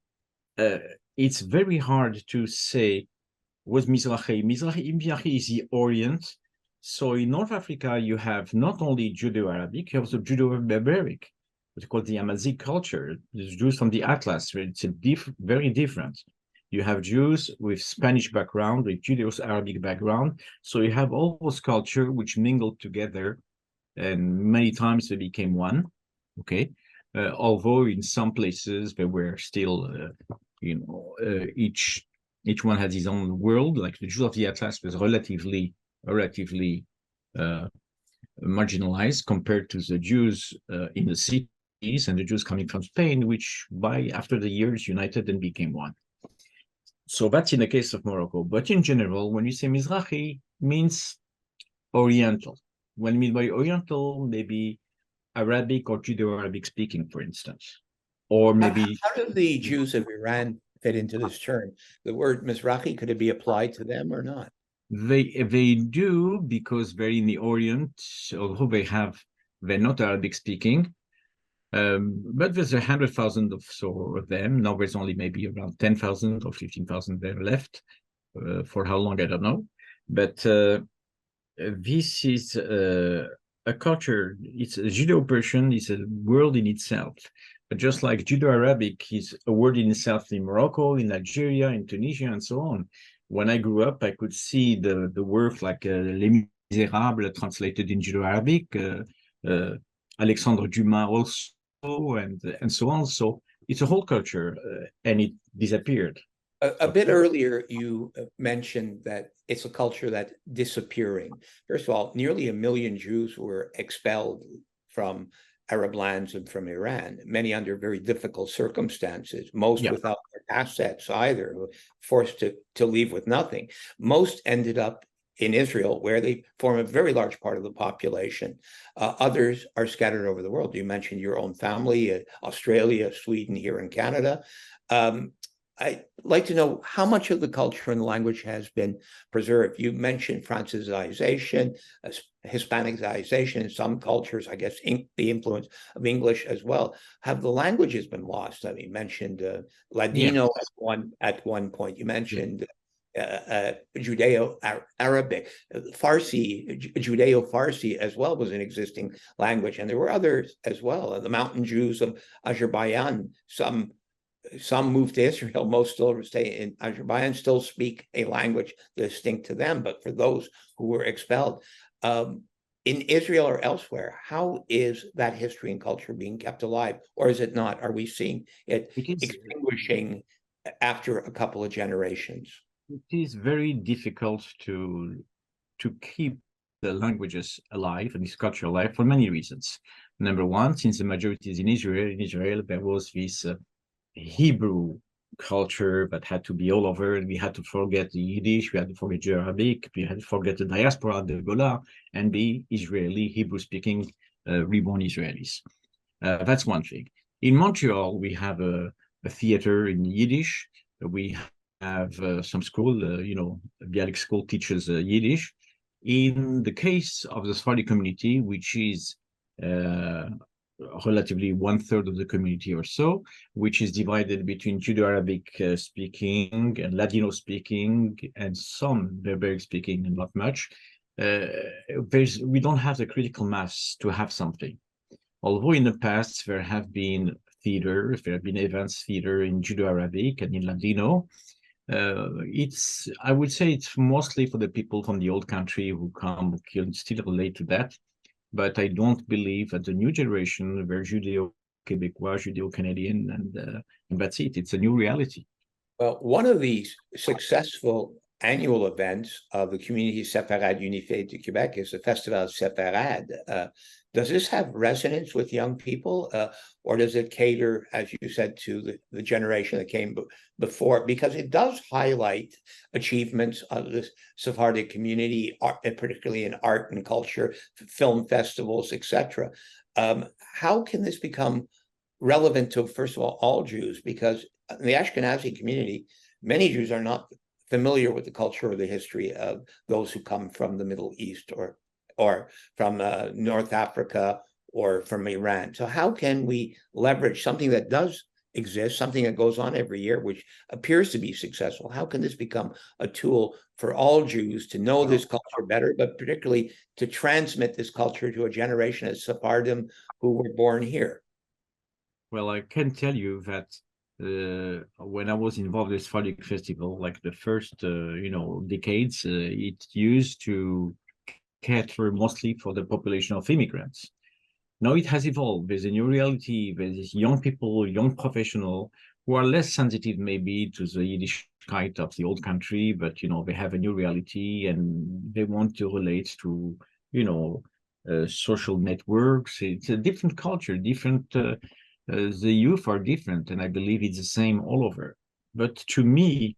it's very hard to say was Mizrahi. Mizrahi is the Orient. So in North Africa, you have not only Judeo-Arabic, you have also Judeo-Barbaric, what's called the Amazigh culture. The Jews from the Atlas, it's very different. You have Jews with Spanish background, with Judeo-Arabic background. So you have all those cultures which mingled together, and many times they became one. Okay, although in some places there were still, each one has his own world. Like the Jews of the Atlas was relatively marginalized compared to the Jews in the cities and the Jews coming from Spain, which after the years united and became one. So that's in the case of Morocco. But in general, when you say Mizrahi, means Oriental. When we mean by Oriental, maybe Arabic or Judeo-Arabic speaking, for instance, or maybe. How do the Jews of Iran fit into this term? The word Mizrahi, could it be applied to them or not? They do, because they're in the Orient, although they're not Arabic speaking. But there's 100,000 or so of them. Now there's only maybe around 10,000 or 15,000 there left. For how long, I don't know. But this is a culture. It's a Judeo-Persian. It's a world in itself. But just like Judeo-Arabic is a word in itself in Morocco, in Algeria, in Tunisia, and so on. When I grew up, I could see the work like Les Misérables translated in Judeo-Arabic, Alexandre Dumas also, and so on. So it's a whole culture, and it disappeared. A bit earlier, you mentioned that it's a culture that's disappearing. First of all, nearly 1 million Jews were expelled from Arab lands and from Iran, many under very difficult circumstances, most without their assets either, forced to leave with nothing. Most ended up in Israel, where they form a very large part of the population. Others are scattered over the world. You mentioned your own family, Australia, Sweden, here in Canada. I'd like to know how much of the culture and language has been preserved. You mentioned Francisization, Hispanicization in some cultures, I guess the influence of English as well. Have the languages been lost? I mean, you mentioned Ladino at one point. You mentioned Judeo-Arabic, Farsi, Judeo-Farsi as well was an existing language, and there were others as well. The mountain Jews of Azerbaijan, some moved to Israel, most still stay in Azerbaijan, still speak a language distinct to them, but for those who were expelled. In Israel or elsewhere, how is that history and culture being kept alive, or is it not? Are we seeing it extinguishing after a couple of generations? It is very difficult to keep the languages alive and this culture alive for many reasons. Number one, since the majority is in Israel, there was this Hebrew culture that had to be all over, and we had to forget the Yiddish, we had to forget Arabic, we had to forget the diaspora, the Gola, and be Israeli, Hebrew-speaking, reborn Israelis. That's one thing. In Montreal, we have a theater in Yiddish. We have some school, Bialik school teaches Yiddish. In the case of the Sephardi community, which is relatively 1/3 of the community or so, which is divided between Judeo-Arabic speaking and Ladino speaking and some Barbaric speaking, and not much. We don't have the critical mass to have something. Although in the past there have been theaters, there have been events theater in Judeo-Arabic and in Ladino. I would say it's mostly for the people from the old country who can still relate to that. But I don't believe that the new generation, they're Judeo-Quebecois, Judeo-Canadian, and that's it. It's a new reality. Well, one of the successful annual events of the Community Séfarade Unifiée du Québec is the Festival Séfarade. Does this have resonance with young people, or does it cater, as you said, to the generation that came before? Because it does highlight achievements of the Sephardic community, particularly in art and culture, film festivals, etc. How can this become relevant to, first of all Jews? Because in the Ashkenazi community, many Jews are not familiar with the culture or the history of those who come from the Middle East or from North Africa or from Iran. So how can we leverage something that does exist, something that goes on every year, which appears to be successful? How can this become a tool for all Jews to know this culture better, but particularly to transmit this culture to a generation of Sephardim who were born here? Well, I can tell you that when I was involved in this Sephardic festival, like the first, decades, it used to cater mostly for the population of immigrants. Now it has evolved. There's a new reality. There's young people, young professionals who are less sensitive maybe to the Yiddishkeit of the old country, but they have a new reality and they want to relate to social networks. It's a different culture, different. The youth are different, and I believe it's the same all over. But to me,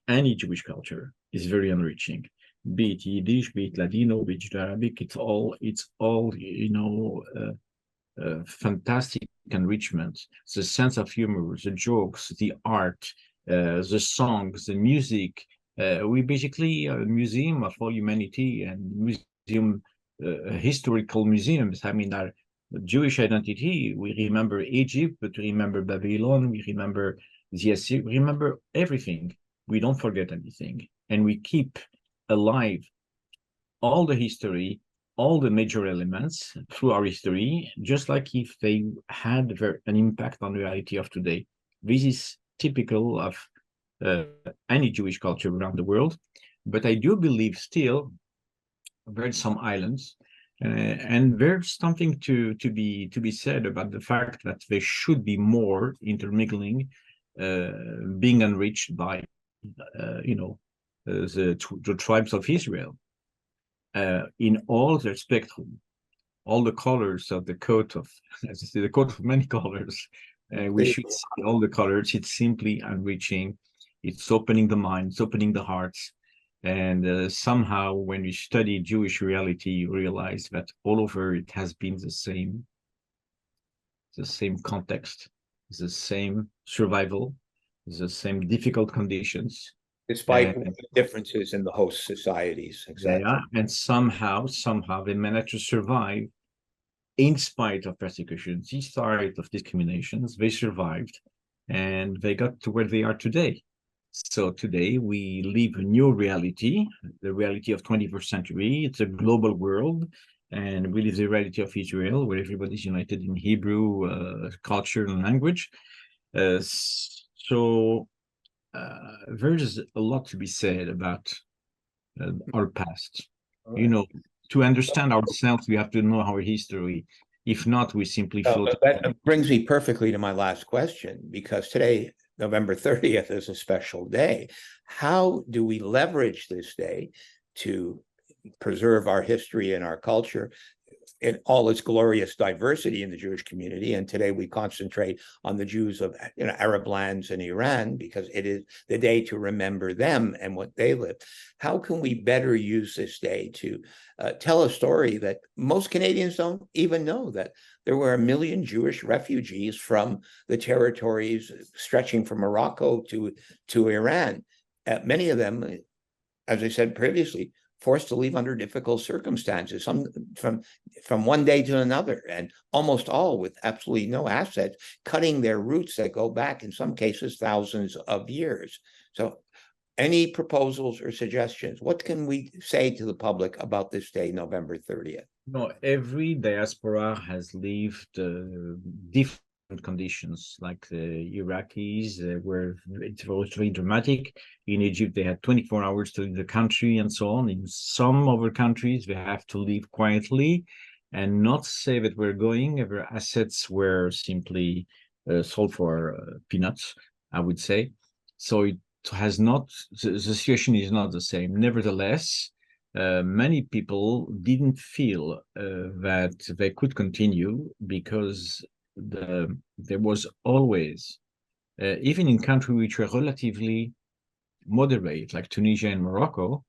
any Jewish culture is very enriching. Be it Yiddish, be it Ladino, be it Arabic, it's all fantastic enrichment. The sense of humor, the jokes, the art, the songs, the music. We basically a museum of all humanity and historical museums. I mean, our Jewish identity. We remember Egypt, but we remember Babylon. We remember the Assyrian. We remember everything. We don't forget anything, and we keep alive all the history, all the major elements through our history, just like if they had an impact on the reality of today. This is typical of any Jewish culture around the world, but I do believe still there's some islands, and there's something to be said about the fact that there should be more intermingling, being enriched by the tribes of Israel in all their spectrum, all the colors of the coat of, as I say, the coat of many colors. We should see all the colors. It's simply enriching. It's opening the mind. It's opening the hearts. And somehow, when we study Jewish reality, you realize that all over it has been the same context, the same survival, the same difficult conditions. Despite differences in the host societies. Exactly. Yeah, and somehow they managed to survive in spite of persecutions, in spite of discriminations. They survived and they got to where they are today. So today we live a new reality, the reality of 21st century. It's a global world, and we live the reality of Israel, where everybody's united in Hebrew culture and language. There's a lot to be said about our past. Right. To understand ourselves, we have to know our history. If not, we simply float. That brings me perfectly to my last question, because today, November 30th, is a special day. How do we leverage this day to preserve our history and our culture in all its glorious diversity in the Jewish community? And today we concentrate on the Jews of Arab lands and Iran, because it is the day to remember them and what they lived. How can we better use this day to tell a story that most Canadians don't even know, that there were 1 million Jewish refugees from the territories stretching from Morocco to Iran. Many of them, as I said previously, forced to leave under difficult circumstances, some from one day to another, and almost all with absolutely no assets, cutting their roots that go back, in some cases, thousands of years. So any proposals or suggestions? What can we say to the public about this day, November 30th? No, every diaspora has lived different conditions, like the Iraqis, where it was very dramatic. In Egypt, they had 24 hours to leave the country and so on. In some other countries, they have to leave quietly and not say that we're going. Their assets were simply sold for peanuts, I would say. So it has not, the situation is not the same. Nevertheless, many people didn't feel that they could continue because there was always, even in countries which were relatively moderate, like Tunisia and Morocco,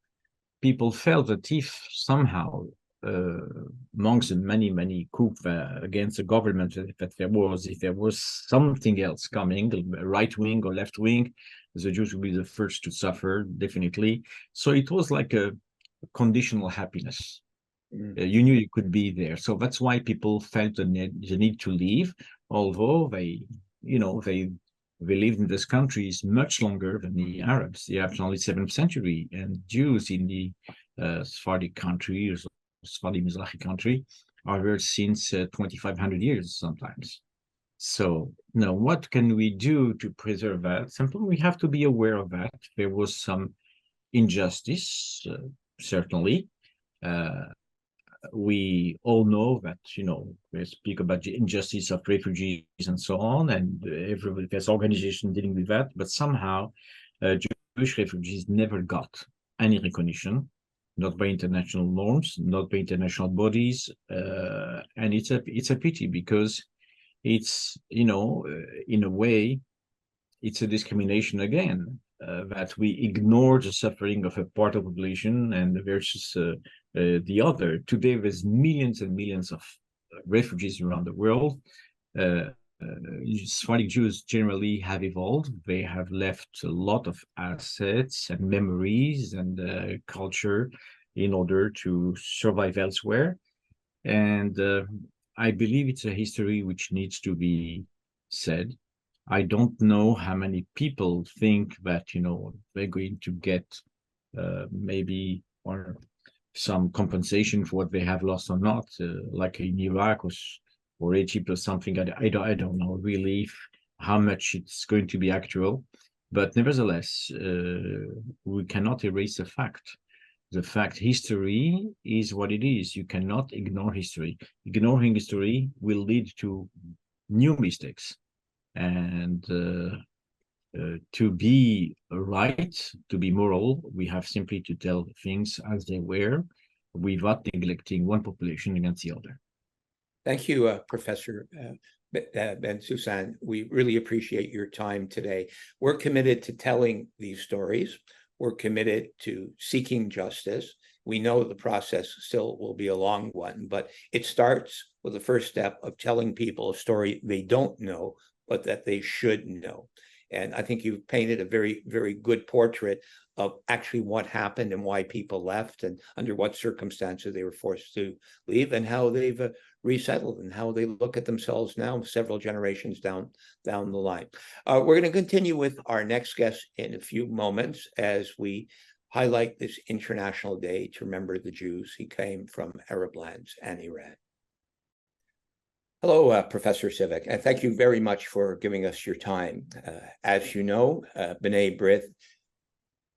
people felt that if somehow, amongst the many coups against the government, that if there was something else coming, right wing or left wing, the Jews would be the first to suffer, definitely. So it was like a conditional happiness. You knew you could be there. So that's why people felt the need to leave, although they lived in this countries much longer than the Arabs. The Arabs only 7th century, and Jews in the Sephardic country, or Sephardi Mizrahi country, are there since 2,500 years sometimes. So now, what can we do to preserve that? Simply, we have to be aware of that. There was some injustice, certainly. We all know that, we speak about the injustice of refugees and so on, and there's organization dealing with that, but somehow Jewish refugees never got any recognition, not by international norms, not by international bodies, and it's a pity, because it's, in a way, it's a discrimination again, that we ignore the suffering of a part of the population and versus the other. Today, there's millions and millions of refugees around the world. Sephardic Jews generally have evolved. They have left a lot of assets and memories and culture in order to survive elsewhere. And I believe it's a history which needs to be said. I don't know how many people think that, they're going to get maybe or some compensation for what they have lost or not, like in Iraq or Egypt or something. I don't know really how much it's going to be actual, but nevertheless, we cannot erase the fact. The fact history is what it is. You cannot ignore history. Ignoring history will lead to new mistakes. And to be right, to be moral, we have simply to tell things as they were, without neglecting one population against the other. Thank you, Professor Ben-Susan. We really appreciate your time today. We're committed to telling these stories. We're committed to seeking justice. We know the process still will be a long one, but it starts with the first step of telling people a story they don't know, but that they should know. And I think you've painted a very, very good portrait of actually what happened and why people left and under what circumstances they were forced to leave, and how they've resettled and how they look at themselves now, several generations down the line. We're going to continue with our next guest in a few moments as we highlight this International Day to remember the Jews who came from Arab lands and Iran. Hello, Professor Civic, and thank you very much for giving us your time. As you know, B'nai Brith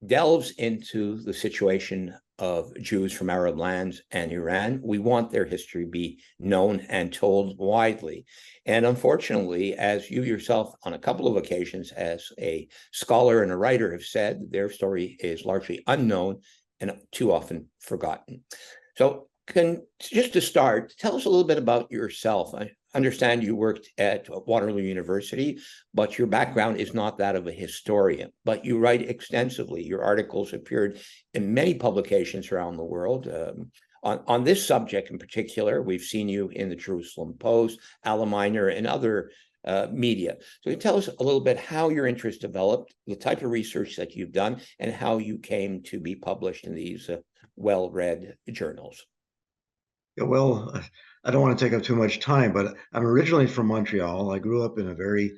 delves into the situation of Jews from Arab lands and Iran. We want their history to be known and told widely. And unfortunately, as you yourself on a couple of occasions as a scholar and a writer have said, their story is largely unknown and too often forgotten. So just to start, tell us a little bit about yourself. I understand you worked at Waterloo University, but your background is not that of a historian, but you write extensively. Your articles appeared in many publications around the world. On this subject in particular, we've seen you in the Jerusalem Post, Alaminer, and other media. So you tell us a little bit how your interest developed, the type of research that you've done, and how you came to be published in these well-read journals. Yeah, well, I don't want to take up too much time, but I'm originally from Montreal. I grew up in a very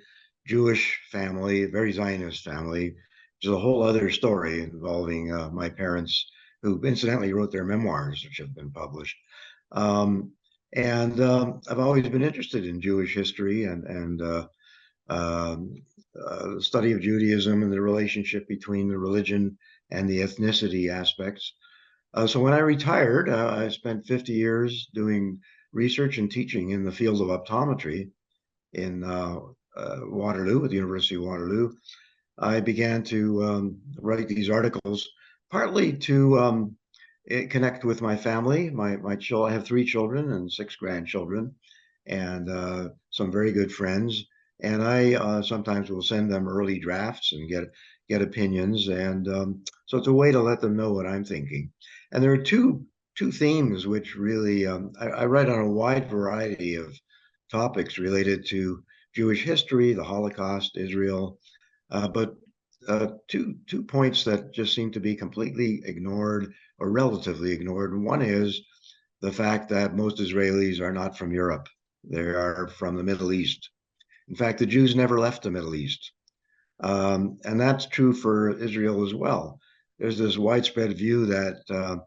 Jewish family, a very Zionist family, which is a whole other story involving my parents, who incidentally wrote their memoirs, which have been published. I've always been interested in Jewish history and study of Judaism and the relationship between the religion and the ethnicity aspects. So when I retired, I spent 50 years doing research and teaching in the field of optometry in Waterloo, at the University of Waterloo. I began to write these articles, partly to connect with my family. I have 3 children and 6 grandchildren, and some very good friends. And I sometimes will send them early drafts and get opinions, and so it's a way to let them know what I'm thinking. And there are two themes which really I write on a wide variety of topics related to Jewish history, the Holocaust, Israel, but two points that just seem to be completely ignored or relatively ignored. And one is the fact that most Israelis are not from Europe. They are from the Middle East. In fact, the Jews never left the Middle East. And that's true for Israel as well. There's this widespread view that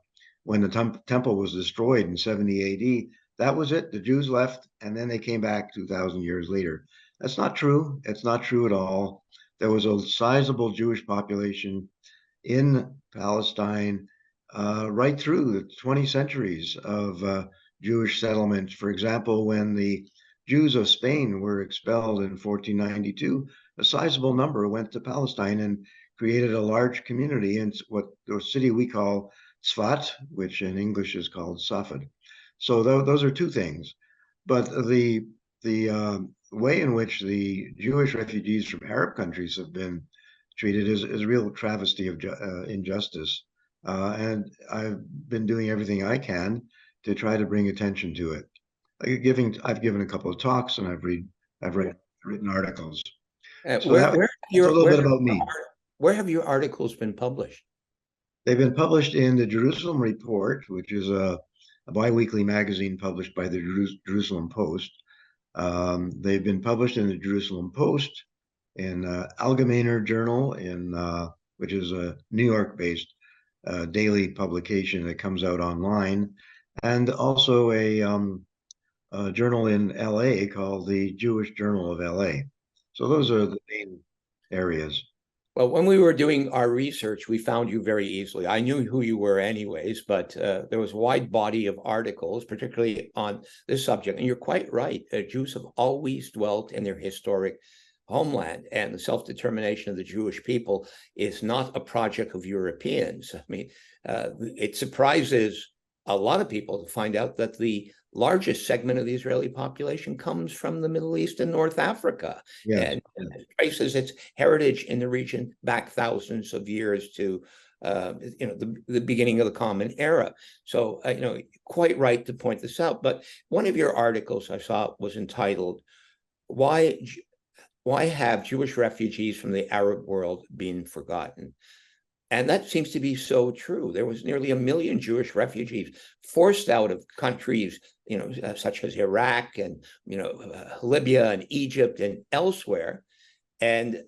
when the temple was destroyed in 70 AD, that was it. The Jews left, and then they came back 2,000 years later. That's not true. It's not true at all. There was a sizable Jewish population in Palestine right through the 20 centuries of Jewish settlement. For example, when the Jews of Spain were expelled in 1492, a sizable number went to Palestine and created a large community in what the city we call Tzfat, which in English is called Safed. So those are two things. But the way in which the Jewish refugees from Arab countries have been treated is a real travesty of injustice. And I've been doing everything I can to try to bring attention to it. I've given a couple of talks, and I've written articles. So that's a little bit about me. Where have your articles been published? They've been published in the Jerusalem Report, which is a biweekly magazine published by the Jerusalem Post. They've been published in the Jerusalem Post, in Allgemeiner Journal, which is a New York-based daily publication that comes out online, and also a journal in LA called the Jewish Journal of LA. So those are the main areas. Well, when we were doing our research, we found you very easily. I knew who you were anyways, but there was a wide body of articles, particularly on this subject. And you're quite right. Jews have always dwelt in their historic homeland, and the self-determination of the Jewish people is not a project of Europeans. I mean, it surprises a lot of people to find out that the largest segment of the Israeli population comes from the Middle East and North Africa, and traces its heritage in the region back thousands of years to the beginning of the Common Era. So quite right to point this out. But one of your articles I saw was entitled "Why Have Jewish Refugees from the Arab World Been Forgotten?" And that seems to be so true. There was nearly 1 million Jewish refugees forced out of countries, such as Iraq and, Libya and Egypt and elsewhere. And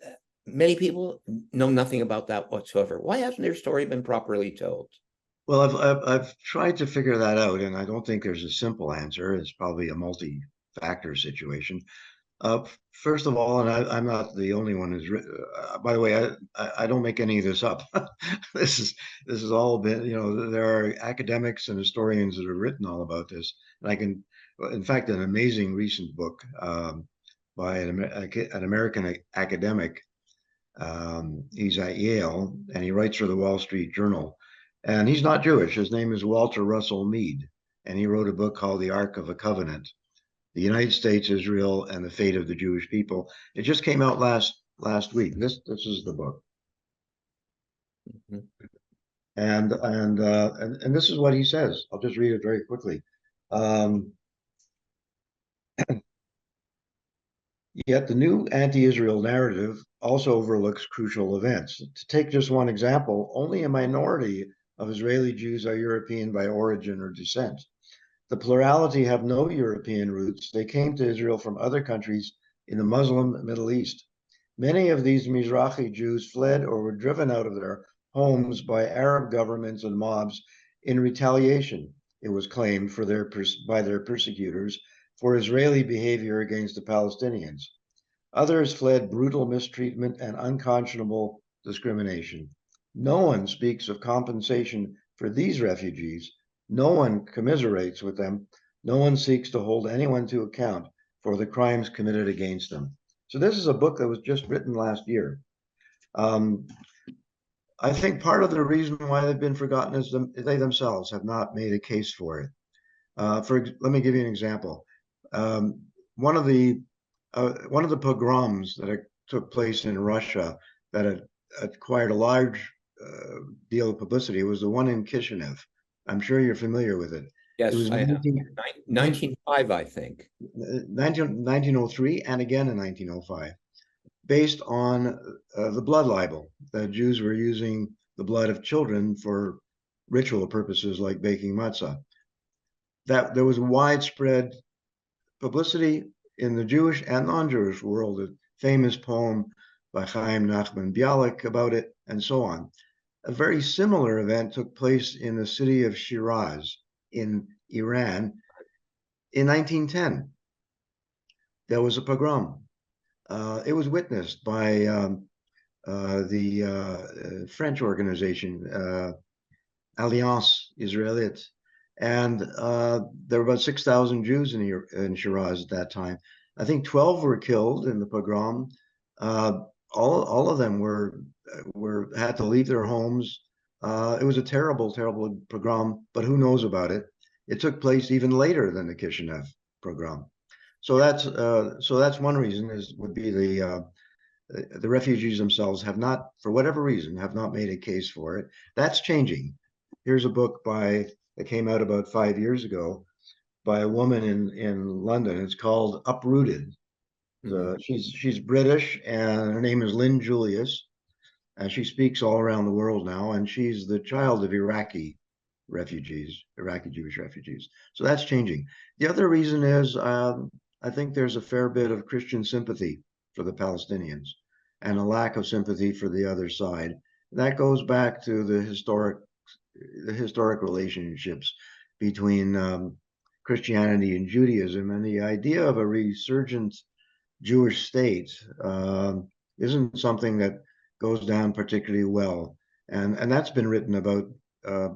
many people know nothing about that whatsoever. Why hasn't their story been properly told? Well, I've tried to figure that out, and I don't think there's a simple answer. It's probably a multi-factor situation. First of all, and I'm not the only one who's written. By the way, I don't make any of this up. This has all been, there are academics and historians that have written all about this. And in fact, an amazing recent book by an American academic. He's at Yale, and he writes for the Wall Street Journal. And he's not Jewish. His name is Walter Russell Mead, and he wrote a book called The Ark of a Covenant: The United States, Israel, and the Fate of the Jewish People. It just came out last week. This is the book. Mm-hmm. And this is what he says. I'll just read it very quickly. Yet the new anti-Israel narrative also overlooks crucial events. To take just one example, only a minority of Israeli Jews are European by origin or descent. The plurality have no European roots. They came to Israel from other countries in the Muslim Middle East. Many of these Mizrahi Jews fled or were driven out of their homes by Arab governments and mobs in retaliation, it was claimed, by their persecutors for Israeli behavior against the Palestinians. Others fled brutal mistreatment and unconscionable discrimination. No one speaks of compensation for these refugees. No one commiserates with them. No one seeks to hold anyone to account for the crimes committed against them. So this is a book that was just written last year. I think part of the reason why they've been forgotten is they themselves have not made a case for it. Let me give you an example. Um, one of the pogroms that took place in Russia that had acquired a large deal of publicity was the one in Kishinev. I'm sure you're familiar with it. It Yes, was I am. 1905, I think. 1903 and again in 1905, based on the blood libel. The Jews were using the blood of children for ritual purposes like baking matzah. That there was widespread publicity in the Jewish and non-Jewish world, a famous poem by Chaim Nachman Bialik about it, and so on. A very similar event took place in the city of Shiraz in Iran in 1910. There was a pogrom. It was witnessed by the French organization, Alliance Israélite, and there were about 6,000 Jews in Shiraz at that time. I think 12 were killed in the pogrom. All of them had to leave their homes. It was a terrible, terrible pogrom, but who knows about it? It took place even later than the Kishinev pogrom. So that's one reason would be the refugees themselves have not, for whatever reason, have not made a case for it. That's changing. Here's a book that came out about 5 years ago by a woman in London. It's called Uprooted. She's British, and her name is Lynn Julius, and she speaks all around the world now, and she's the child of Iraqi Jewish refugees. So that's changing. The other reason is I think there's a fair bit of Christian sympathy for the Palestinians and a lack of sympathy for the other side. That goes back to the historic relationships between Christianity and Judaism, and the idea of a resurgent Jewish state isn't something that goes down particularly well, and that's been written about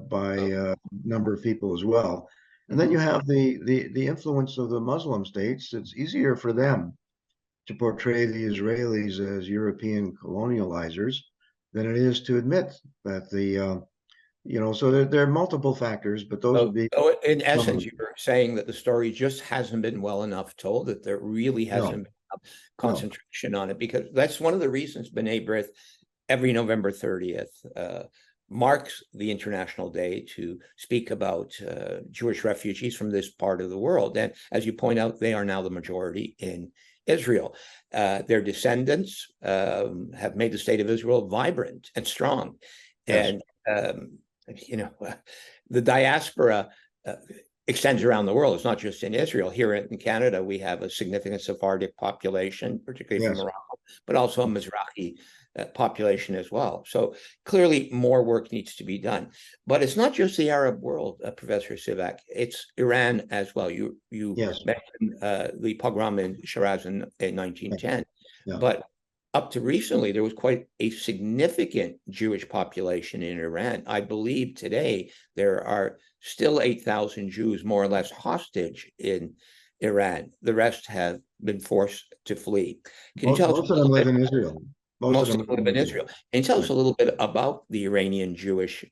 by a number of people as well. And then you have the influence of the Muslim states. It's easier for them to portray the Israelis as European colonializers than it is to admit that so there are multiple factors, but those would be. So in essence, you were saying that the story just hasn't been well enough told, that there really hasn't been concentration on it, because that's one of the reasons B'nai Brith every November 30th marks the International Day to speak about Jewish refugees from this part of the world. And as you point out, they are now the majority in Israel. Their descendants have made the state of Israel vibrant and strong. Yes. And, the diaspora extends around the world. It's not just in Israel. Here in Canada, we have a significant Sephardic population, particularly from Morocco, but also a Mizrahi population as well. So clearly more work needs to be done. But it's not just the Arab world, Professor Sivak, it's Iran as well. You mentioned the pogrom in Shiraz in 1910, but up to recently, there was quite a significant Jewish population in Iran. I believe today there are still 8,000 Jews more or less hostage in Iran. The rest have been forced to flee. Can you tell us? Most of them live in Israel. Most of them live in Israel. Can you tell us a little bit about the Iranian Jewish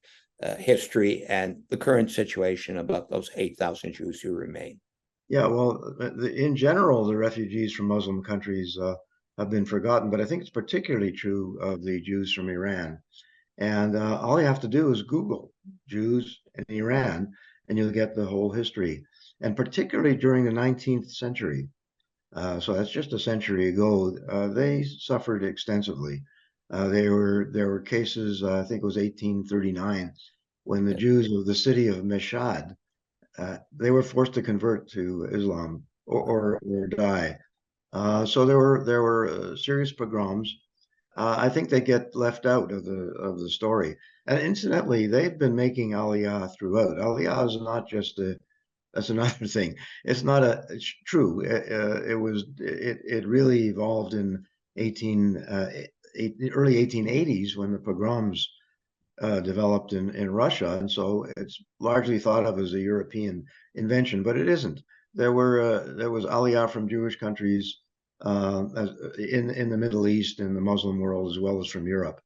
history and the current situation about those 8,000 Jews who remain? Yeah, well, in general, the refugees from Muslim countries have been forgotten, but I think it's particularly true of the Jews from Iran. And all you have to do is Google Jews in Iran, and you'll get the whole history. And particularly during the 19th century, so that's just a century ago, they suffered extensively. There were cases, I think it was 1839, when the Jews of the city of Mashhad, they were forced to convert to Islam or die. So there were serious pogroms. I think they get left out of the story. And incidentally, they've been making Aliyah throughout. Aliyah is not just that's another thing. It's true. It really evolved in early 1880s when the pogroms developed in Russia, and so it's largely thought of as a European invention, but it isn't. There was Aliyah from Jewish countries in the Middle East and the Muslim world, as well as from Europe.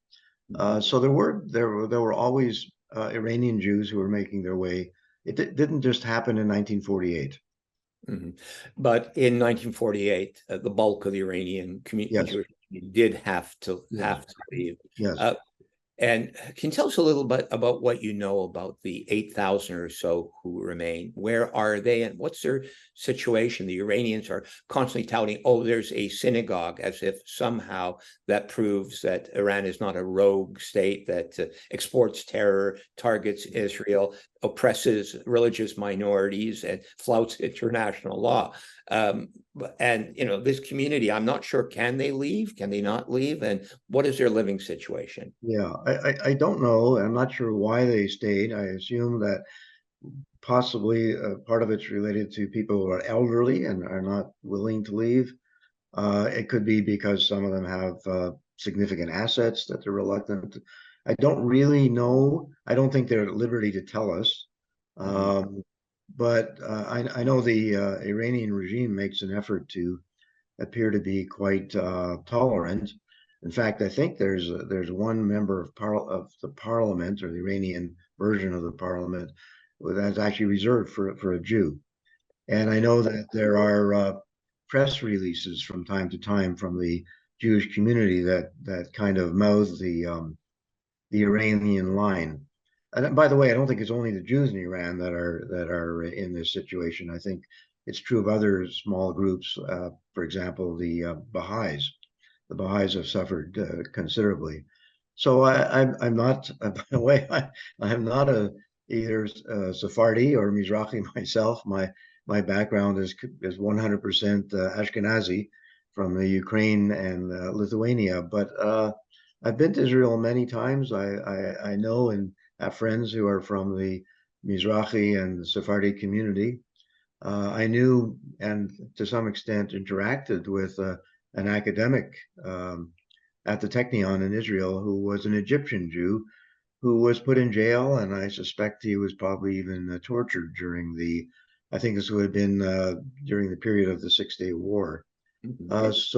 So there were always Iranian Jews who were making their way. It didn't just happen in 1948. But in 1948, the bulk of the Iranian Yes. Jewish community did have to leave. Yes. And can you tell us a little bit about what you know about the 8,000 or so who remain? Where are they and what's their situation? The Iranians are constantly touting, oh, there's a synagogue, as if somehow that proves that Iran is not a rogue state that exports terror, targets Israel, oppresses religious minorities, and flouts international law. And this community, I'm not sure, can they leave? Can they not leave? And what is their living situation? Yeah, I don't know. I'm not sure why they stayed. I assume that possibly part of it's related to people who are elderly and are not willing to leave. It could be because some of them have significant assets that they're reluctant. I don't really know. I don't think they're at liberty to tell us. But I know the Iranian regime makes an effort to appear to be quite tolerant. In fact, I think there's one member of the parliament, or the Iranian version of the parliament, that's actually reserved for a Jew. And I know that there are press releases from time to time from the Jewish community that kind of mouth the Iranian line. And by the way, I don't think it's only the Jews in Iran that are in this situation. I think it's true of other small groups. For example, the Baha'is. The Baha'is have suffered considerably. So I'm not. By the way, I'm not either Sephardi or Mizrahi myself. My background is 100% Ashkenazi from the Ukraine and Lithuania. But I've been to Israel many times. I know and have friends who are from the Mizrahi and the Sephardi community. I knew and to some extent interacted with an academic at the Technion in Israel who was an Egyptian Jew who was put in jail, and I suspect he was probably even tortured during I think this would have been during the period of the 6-Day War. It's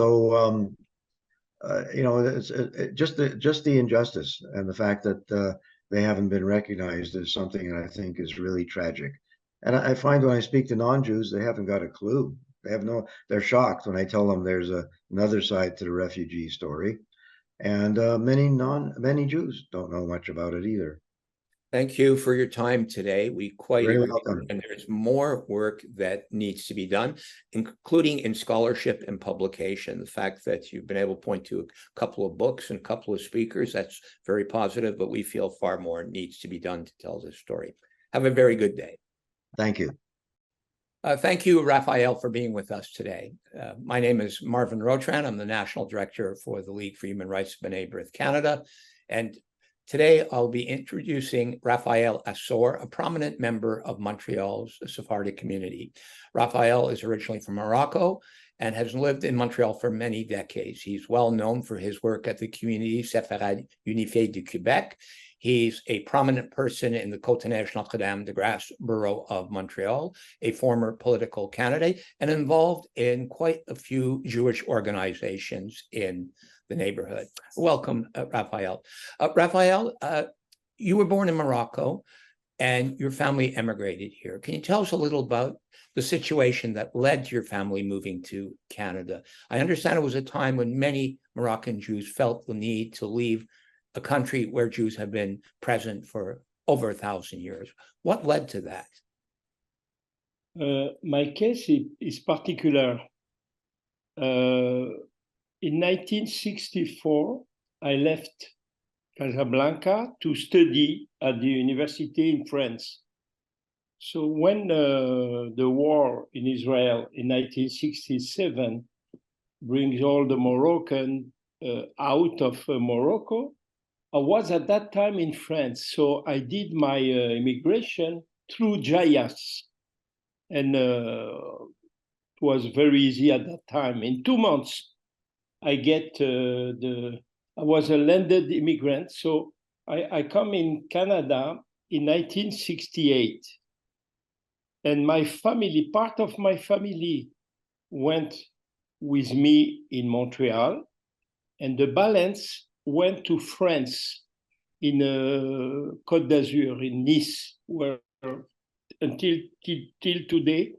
just the injustice and the fact that they haven't been recognized is something that I think is really tragic. And I find when I speak to non-Jews, they haven't got a clue. They're shocked when I tell them there's another side to the refugee story. And many Jews don't know much about it either. Thank you for your time today. We quite Very agree, welcome. and there's more work that needs to be done, including in scholarship and publication. The fact that you've been able to point to a couple of books and a couple of speakers, that's very positive, but we feel far more needs to be done to tell this story. Have a very good day. Thank you. Thank you, Raphael, for being with us today. My name is Marvin Rotran. I'm the National Director for the League for Human Rights of B'nai Brith Canada. And today I'll be introducing Raphael Assor, a prominent member of Montreal's Sephardic community. Raphael is originally from Morocco and has lived in Montreal for many decades. He's well known for his work at the Community Séfarade Unifiée du Québec. He's a prominent person in the Côte-Neige Notre-Dame-de-Grâce borough of Montreal, a former political candidate, and involved in quite a few Jewish organizations in the neighborhood. Welcome, Raphael. Raphael, you were born in Morocco and your family emigrated here. Can you tell us a little about the situation that led to your family moving to Canada? I understand it was a time when many Moroccan Jews felt the need to leave a country where Jews have been present for over 1,000 years. What led to that? My case is particular. In 1964, I left Casablanca to study at the university in France. So when the war in Israel in 1967 brings all the Moroccan out of Morocco, I was at that time in France. So I did my immigration through Jayas. And it was very easy at that time. In 2 months, I was a landed immigrant. So I come in Canada in 1968. And my family, part of my family went with me in Montreal. And the balance went to France in Côte d'Azur, in Nice, where until till today,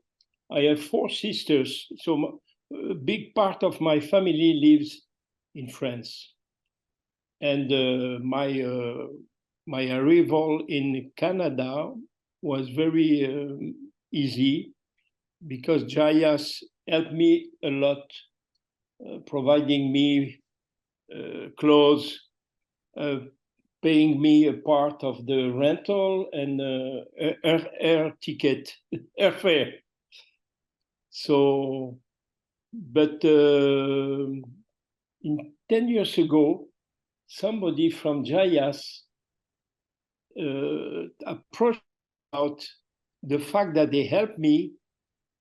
I have 4 sisters. So a big part of my family lives in France. And my arrival in Canada was very easy because Jayas helped me a lot, providing me clothes, paying me a part of the rental and air ticket, airfare. So, but in 10 years ago, somebody from Jayas approached about the fact that they helped me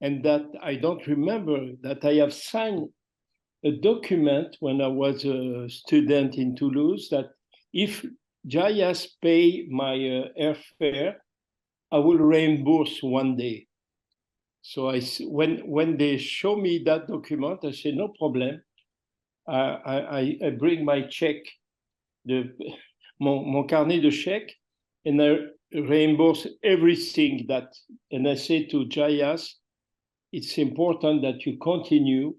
and that I don't remember that I have signed a document when I was a student in Toulouse that if Jayas pay my airfare, I will reimburse one day. So when they show me that document, I say, no problem. I bring my check, mon carnet de chèque, and I reimburse everything that, and I say to Jayas, it's important that you continue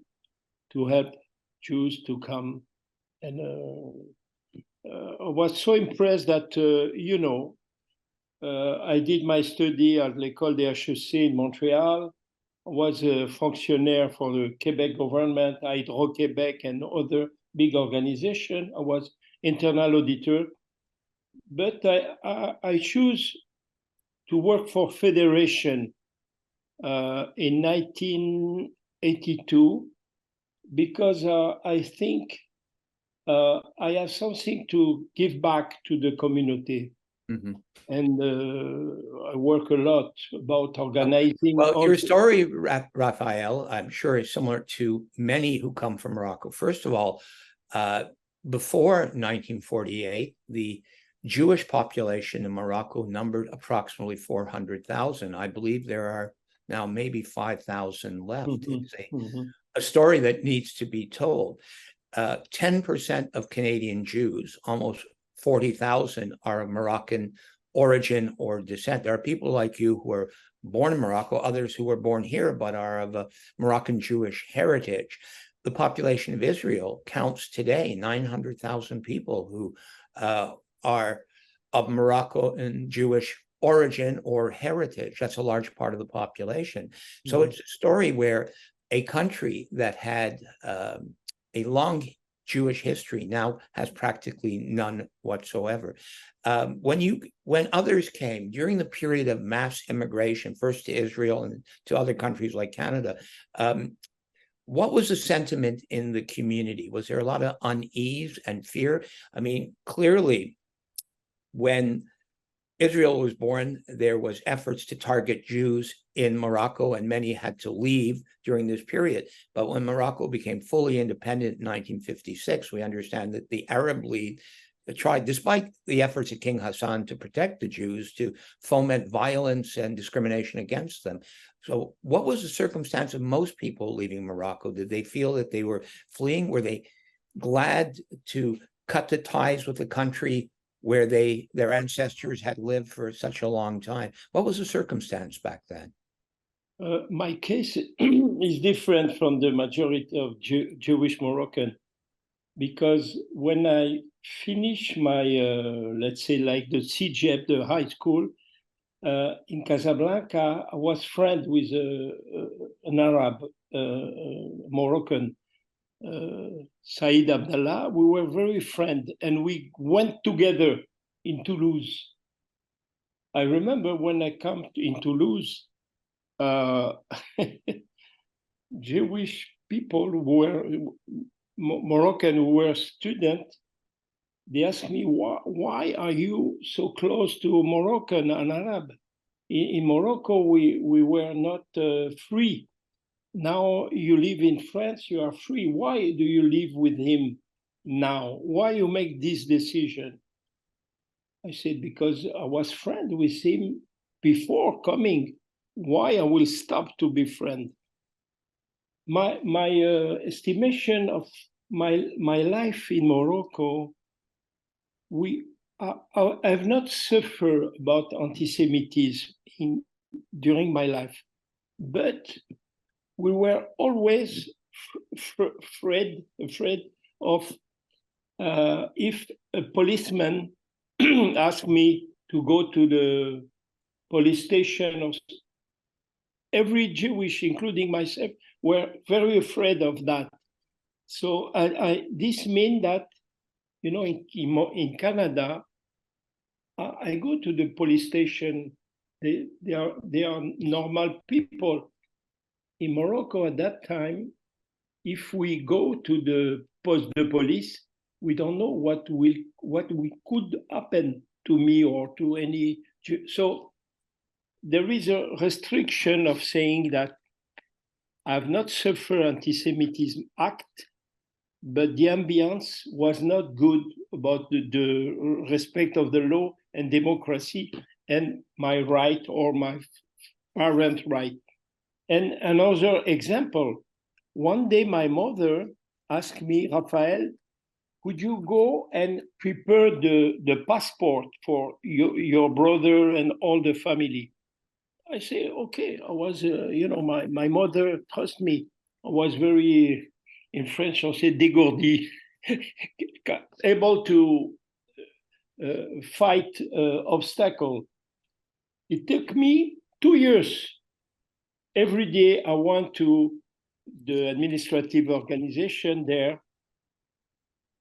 to help Jews to come. And I was so impressed that, I did my study at l'École des HEC in Montreal. I was a functionnaire for the Quebec government, Hydro-Québec, and other big organizations. I was internal auditor. But I choose to work for Federation in 1982 because I think I have something to give back to the community. Mm-hmm. And I work a lot about organizing. Well, your story, Raphael, I'm sure is similar to many who come from Morocco. First of all, before 1948, the Jewish population in Morocco numbered approximately 400,000. I believe there are now maybe 5,000 left. Mm-hmm. It's a story that needs to be told. 10% of Canadian Jews, almost 40,000, are of Moroccan origin or descent. There are people like you who are born in Morocco, others who were born here but are of a Moroccan Jewish heritage. The population of Israel counts today 900,000 people who are of Moroccan Jewish origin or heritage. That's a large part of the population. Mm-hmm. So it's a story where a country that had a long Jewish history now has practically none whatsoever. When others came during the period of mass immigration, first to Israel and to other countries like Canada, what was the sentiment in the community? Was there a lot of unease and fear? I mean, clearly, when Israel was born, there was efforts to target Jews in Morocco, and many had to leave during this period. But when Morocco became fully independent in 1956, we understand that the Arab League tried, despite the efforts of King Hassan to protect the Jews, to foment violence and discrimination against them. So what was the circumstance of most people leaving Morocco? Did they feel that they were fleeing? Were they glad to cut the ties with the country where their ancestors had lived for such a long time? What was the circumstance back then? My case is different from the majority of Jewish Moroccan, because when I finished my, let's say, like the CJEP, the high school, in Casablanca, I was friends with an Arab Moroccan, Saïd Abdallah. We were very friends, and we went together in Toulouse. I remember when I come in Toulouse, Jewish people who were Moroccan who were students, they asked me, why are you so close to Moroccan and Arab? In Morocco, we were not free. Now you live in France, you are free. Why do you live with him now? Why you make this decision? I said, because I was friend with him before coming. Why I will stop to be friend? My estimation of my life in Morocco I have not suffered about anti-Semitism during my life, but we were always afraid of if a policeman asked me to go to the police station. Every Jewish, including myself, were very afraid of that. So this means that, you know, in Canada, I go to the police station. They are normal people. In Morocco at that time, if we go to the poste de police, we don't know what could happen to me or to any. So there is a restriction of saying that I have not suffered anti-Semitism act, but the ambience was not good about the respect of the law and democracy and my right or my parent right. And another example, one day my mother asked me, Raphael, could you go and prepare the passport for your brother and all the family? I say, okay. I was, you know, my mother trust me. I was very, in French, on say dégourdi, able to fight obstacle. It took me 2 years. Every day I went to the administrative organization there,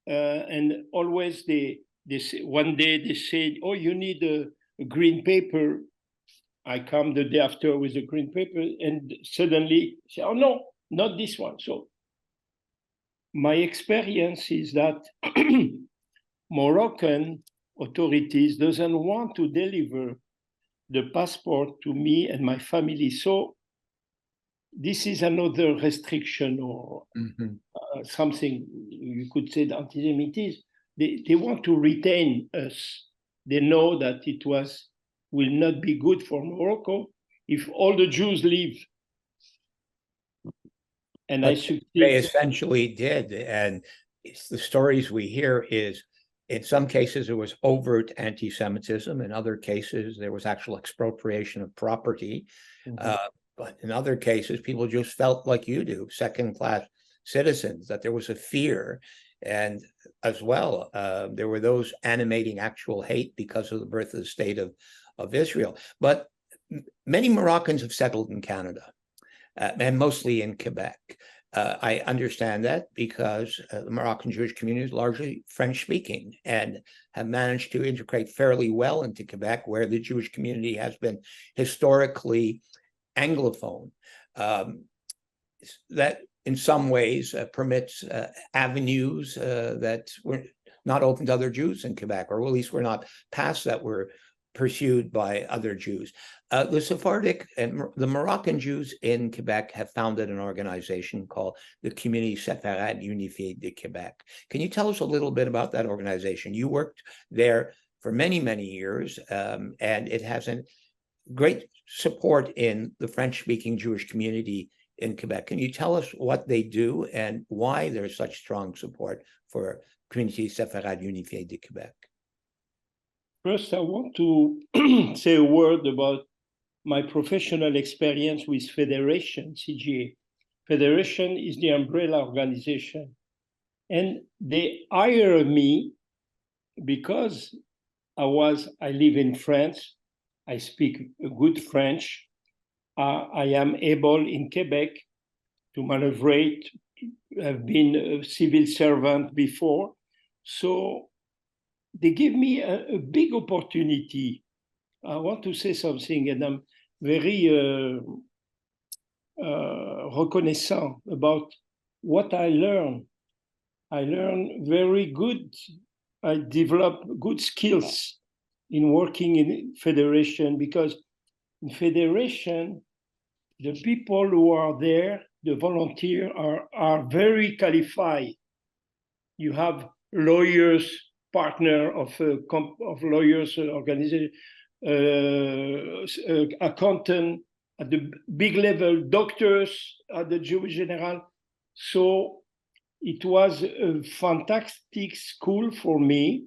and always they say, one day they said, oh, you need a green paper. I come the day after with a green paper, and suddenly say, oh no, not this one. So my experience is that Moroccan authorities doesn't want to deliver the passport to me and my family. So this is another restriction or something you could say, the anti-Semitism. They want to retain us. They know that it will not be good for Morocco if all the Jews leave. And I succeed. They essentially did. And the stories we hear is, in some cases, it was overt anti-Semitism. In other cases, there was actual expropriation of property. But in other cases, people just felt like you do, second-class citizens, that there was a fear. And as well, there were those animating actual hate because of the birth of the state of Israel. But many Moroccans have settled in Canada, and mostly in Quebec. I understand that because the Moroccan Jewish community is largely French-speaking and have managed to integrate fairly well into Quebec, where the Jewish community has been historically Anglophone. That in some ways permits avenues that were not open to other Jews in Quebec, or at least were not paths that were pursued by other Jews. The Sephardic and the Moroccan Jews in Quebec have founded an organization called the Community Séfarade Unifiée de Québec. Can you tell us a little bit about that organization? You worked there for many, many years, and it has a great support in the French-speaking Jewish community in Quebec. Can you tell us what they do and why there's such strong support for Community Séfarade Unifiée de Québec? First, I want to say a word about my professional experience with Federation, CGA. Federation is the umbrella organization. And they hire me because I live in France. I speak good French. I am able in Quebec to maneuverate. I've been a civil servant before. So they give me a big opportunity. I want to say something, and I'm very reconnaissant about what I learned. I learned very good. I developed good skills in working in Federation, because in Federation, the people who are there, the volunteers, are very qualified. You have lawyers, partner of lawyers organization, accountant at the big level, doctors at the Jewish General. So it was a fantastic school for me.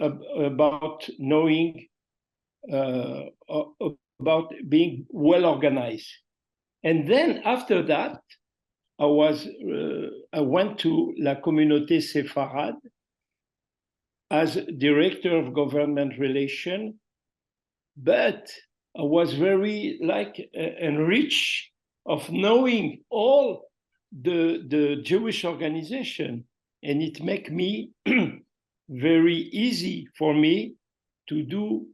about knowing, about being well organized. And then after that, I went to La Communauté Séfarade as director of government relations, but I was very enriched of knowing all the Jewish organization, and it make me very easy for me to do,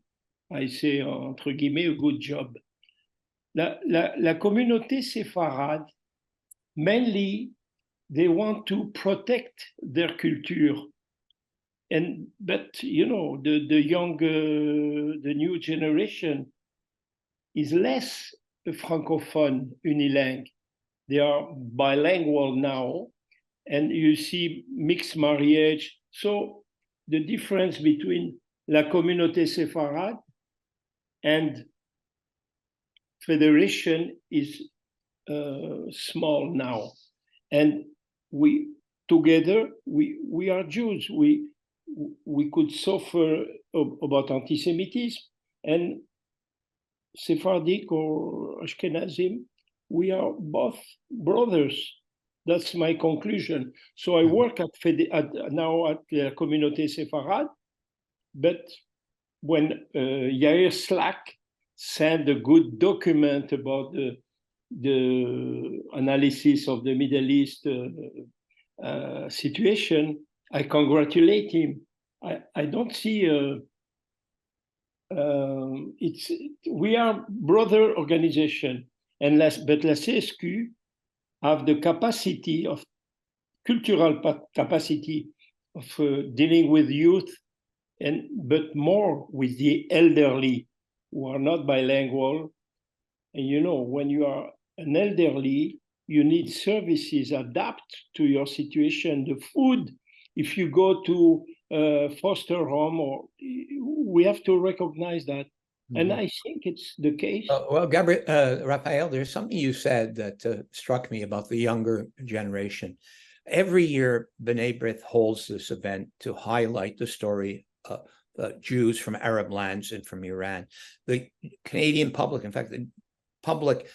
I say entre guillemets, a good job. La communauté séfarade, mainly, they want to protect their culture. But you know, the new generation is less francophone, unilingue. They are bilingual now, and you see mixed marriage. So the difference between La Communauté Séfarade and Federation is small now. And we together, we are Jews. We could suffer about anti-Semitism, and Sephardic or Ashkenazim, we are both brothers. That's my conclusion. So I work now at the Communauté Séfarade, but when Yair Slack sent a good document about the analysis of the Middle East situation, I congratulate him. I don't see we are brother organization, but la CSQ have the capacity of cultural capacity of dealing with youth, but more with the elderly who are not bilingual. And you know, when you are an elderly, you need services adapt to your situation. The food, if you go to foster home, or we have to recognize that. Mm-hmm. And I think it's the case. Well, Raphael, there's something you said that struck me about the younger generation. Every year, B'nai Brith holds this event to highlight the story of Jews from Arab lands and from Iran. The Canadian public, in fact, the public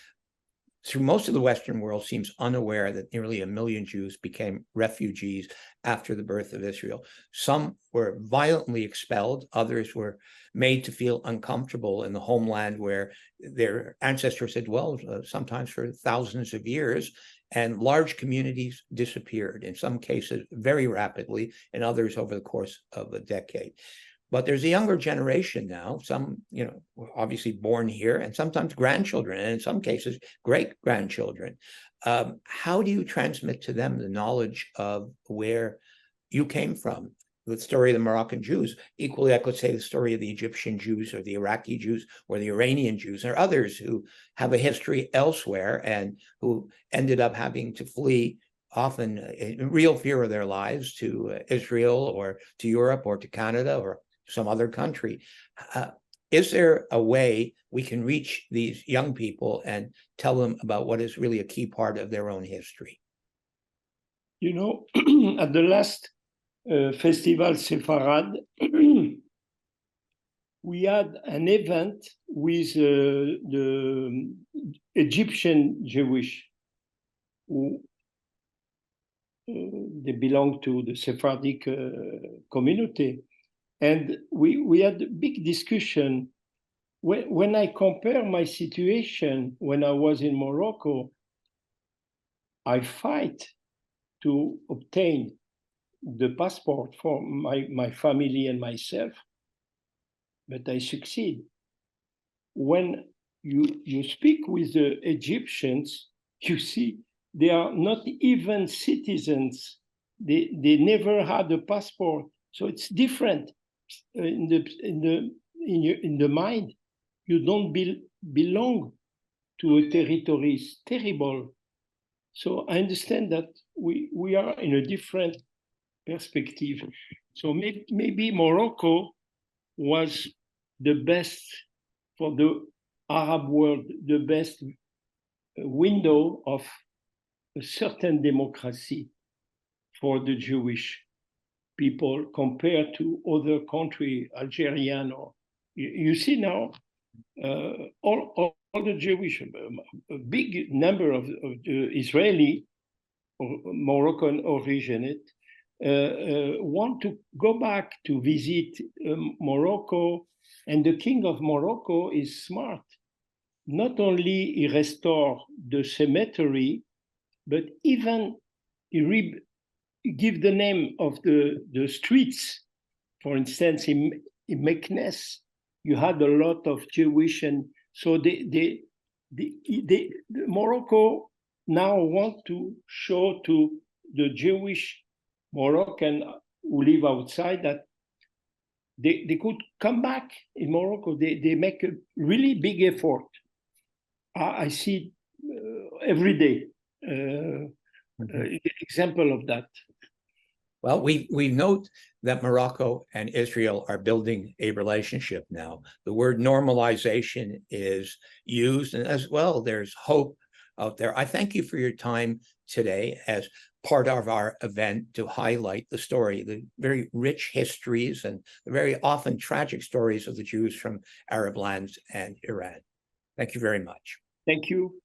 through most of the Western world seems unaware that nearly 1 million Jews became refugees after the birth of Israel. Some were violently expelled, others were made to feel uncomfortable in the homeland where their ancestors had dwelled, sometimes for thousands of years, and large communities disappeared, in some cases very rapidly, and others over the course of a decade. But there's a younger generation now, some, you know, were obviously born here, and sometimes grandchildren, and in some cases, great-grandchildren. How do you transmit to them the knowledge of where you came from? The story of the Moroccan Jews. Equally, I could say the story of the Egyptian Jews or the Iraqi Jews or the Iranian Jews, or others who have a history elsewhere and who ended up having to flee, often in real fear of their lives, to Israel or to Europe or to Canada or some other country. Is there a way we can reach these young people and tell them about what is really a key part of their own history? You know, at the last Festival Sepharad, we had an event with the Egyptian Jewish, who they belong to the Sephardic community. And we had a big discussion. When I compare my situation when I was in Morocco, I fight to obtain the passport for my family and myself, but I succeed. When you speak with the Egyptians, you see they are not even citizens. They never had a passport, so it's different. In the mind, you don't belong to a territory. It's terrible. So I understand that we are in a different perspective. So maybe Morocco was the best for the Arab world, the best window of a certain democracy for the Jewish people compared to other country, Algerian, or you see now all the Jewish, a big number of Israeli or Moroccan originated want to go back to visit Morocco, and the king of Morocco is smart. Not only he restore the cemetery, but even he give the name of the streets. For instance, in Meknes, you had a lot of Jewish, and so Morocco now want to show to the Jewish Moroccan who live outside that they could come back in Morocco. They make a really big effort. I see every day example of that. Well, we note that Morocco and Israel are building a relationship now. The word normalization is used, and as well, there's hope out there. I thank you for your time today as part of our event to highlight the story, the very rich histories and the very often tragic stories of the Jews from Arab lands and Iran. Thank you very much. Thank you.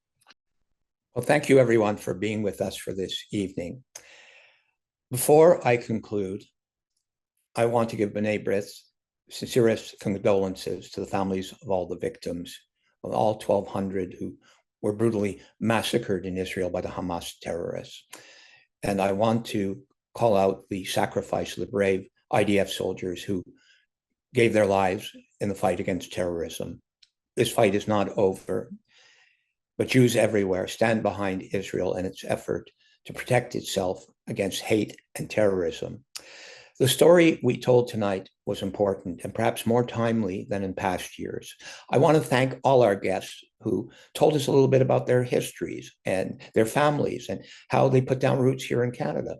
Well, thank you everyone for being with us for this evening. Before I conclude, I want to give B'nai Brith sincerest condolences to the families of all the victims, of all 1,200 who were brutally massacred in Israel by the Hamas terrorists. And I want to call out the sacrifice of the brave IDF soldiers who gave their lives in the fight against terrorism. This fight is not over, but Jews everywhere stand behind Israel and its effort to protect itself against hate and terrorism. The story we told tonight was important and perhaps more timely than in past years. I want to thank all our guests who told us a little bit about their histories and their families and how they put down roots here in Canada,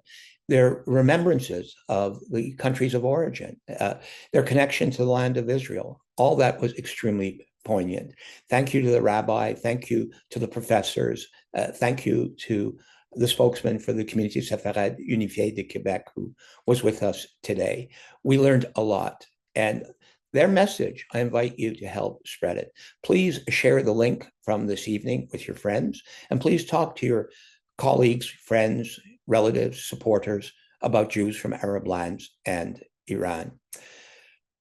their remembrances of the countries of origin, their connection to the land of Israel. All that was extremely poignant. Thank you to the rabbi. Thank you to the professors. Thank you to the spokesman for the Community Sepharad Unifiée de Québec, who was with us today. We learned a lot, and their message, I invite you to help spread it. Please share the link from this evening with your friends, and please talk to your colleagues, friends, relatives, supporters about Jews from Arab lands and Iran.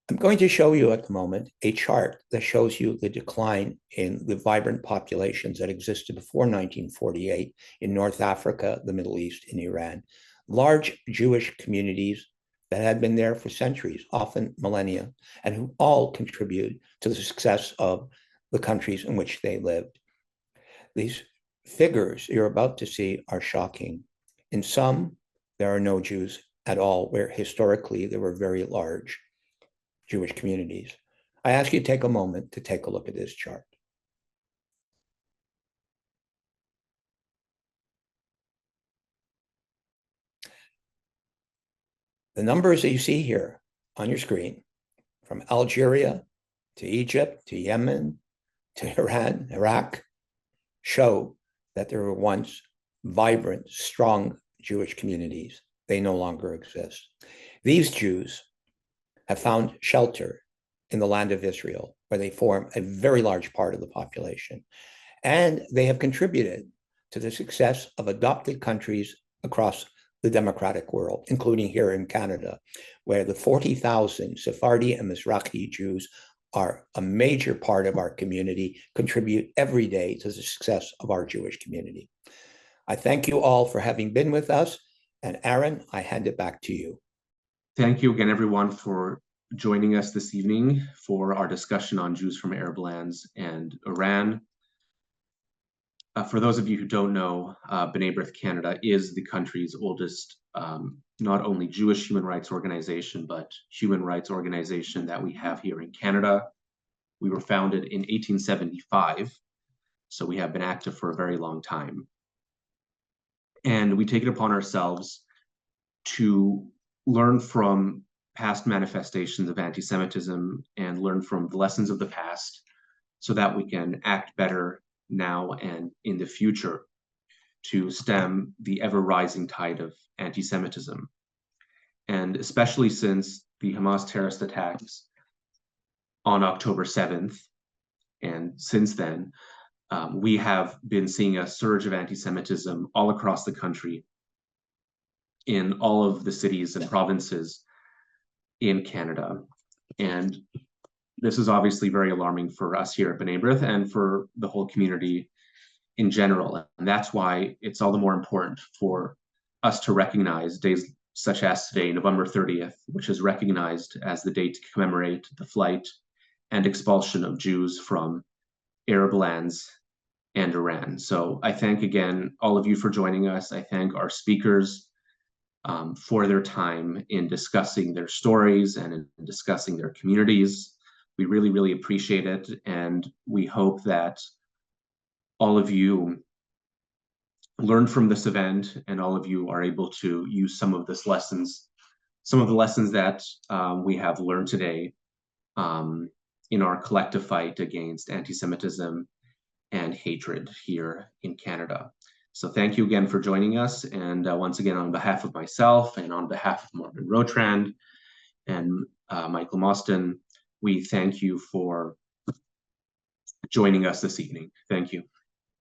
I'm going to show you at the moment a chart that shows you the decline in the vibrant populations that existed before 1948 in North Africa, the Middle East, and Iran. Large Jewish communities that had been there for centuries, often millennia, and who all contribute to the success of the countries in which they lived. These figures you're about to see are shocking. In some, there are no Jews at all, where historically there were very large Jewish communities. I ask you to take a moment to take a look at this chart. The numbers that you see here on your screen, from Algeria to Egypt to Yemen to Iran, Iraq, show that there were once vibrant, strong Jewish communities. They no longer exist. These Jews have found shelter in the land of Israel, where they form a very large part of the population. And they have contributed to the success of adopted countries across the democratic world, including here in Canada, where the 40,000 Sephardi and Mizrahi Jews are a major part of our community, contribute every day to the success of our Jewish community. I thank you all for having been with us. And Aaron, I hand it back to you. Thank you again, everyone, for joining us this evening for our discussion on Jews from Arab lands and Iran. For those of you who don't know, B'nai Brith Canada is the country's oldest, not only Jewish human rights organization, but human rights organization that we have here in Canada. We were founded in 1875, so we have been active for a very long time. And we take it upon ourselves to learn from past manifestations of anti-Semitism and learn from the lessons of the past so that we can act better now and in the future to stem the ever-rising tide of anti-Semitism. and especially since the Hamas terrorist attacks on October 7th, and since then, we have been seeing a surge of anti-Semitism all across the country, in all of the cities and provinces in Canada. And this is obviously very alarming for us here at B'nai Brith and for the whole community in general. And that's why it's all the more important for us to recognize days such as today, November 30th, which is recognized as the date to commemorate the flight and expulsion of Jews from Arab lands and Iran. So I thank again all of you for joining us. I thank our speakers for their time in discussing their stories and in discussing their communities. We really, really appreciate it. And we hope that all of you learn from this event and all of you are able to use some of the lessons that we have learned today in our collective fight against anti-Semitism and hatred here in Canada. So thank you again for joining us. And once again, on behalf of myself and on behalf of Marvin Rotrand and Michael Mostyn, we thank you for joining us this evening. Thank you.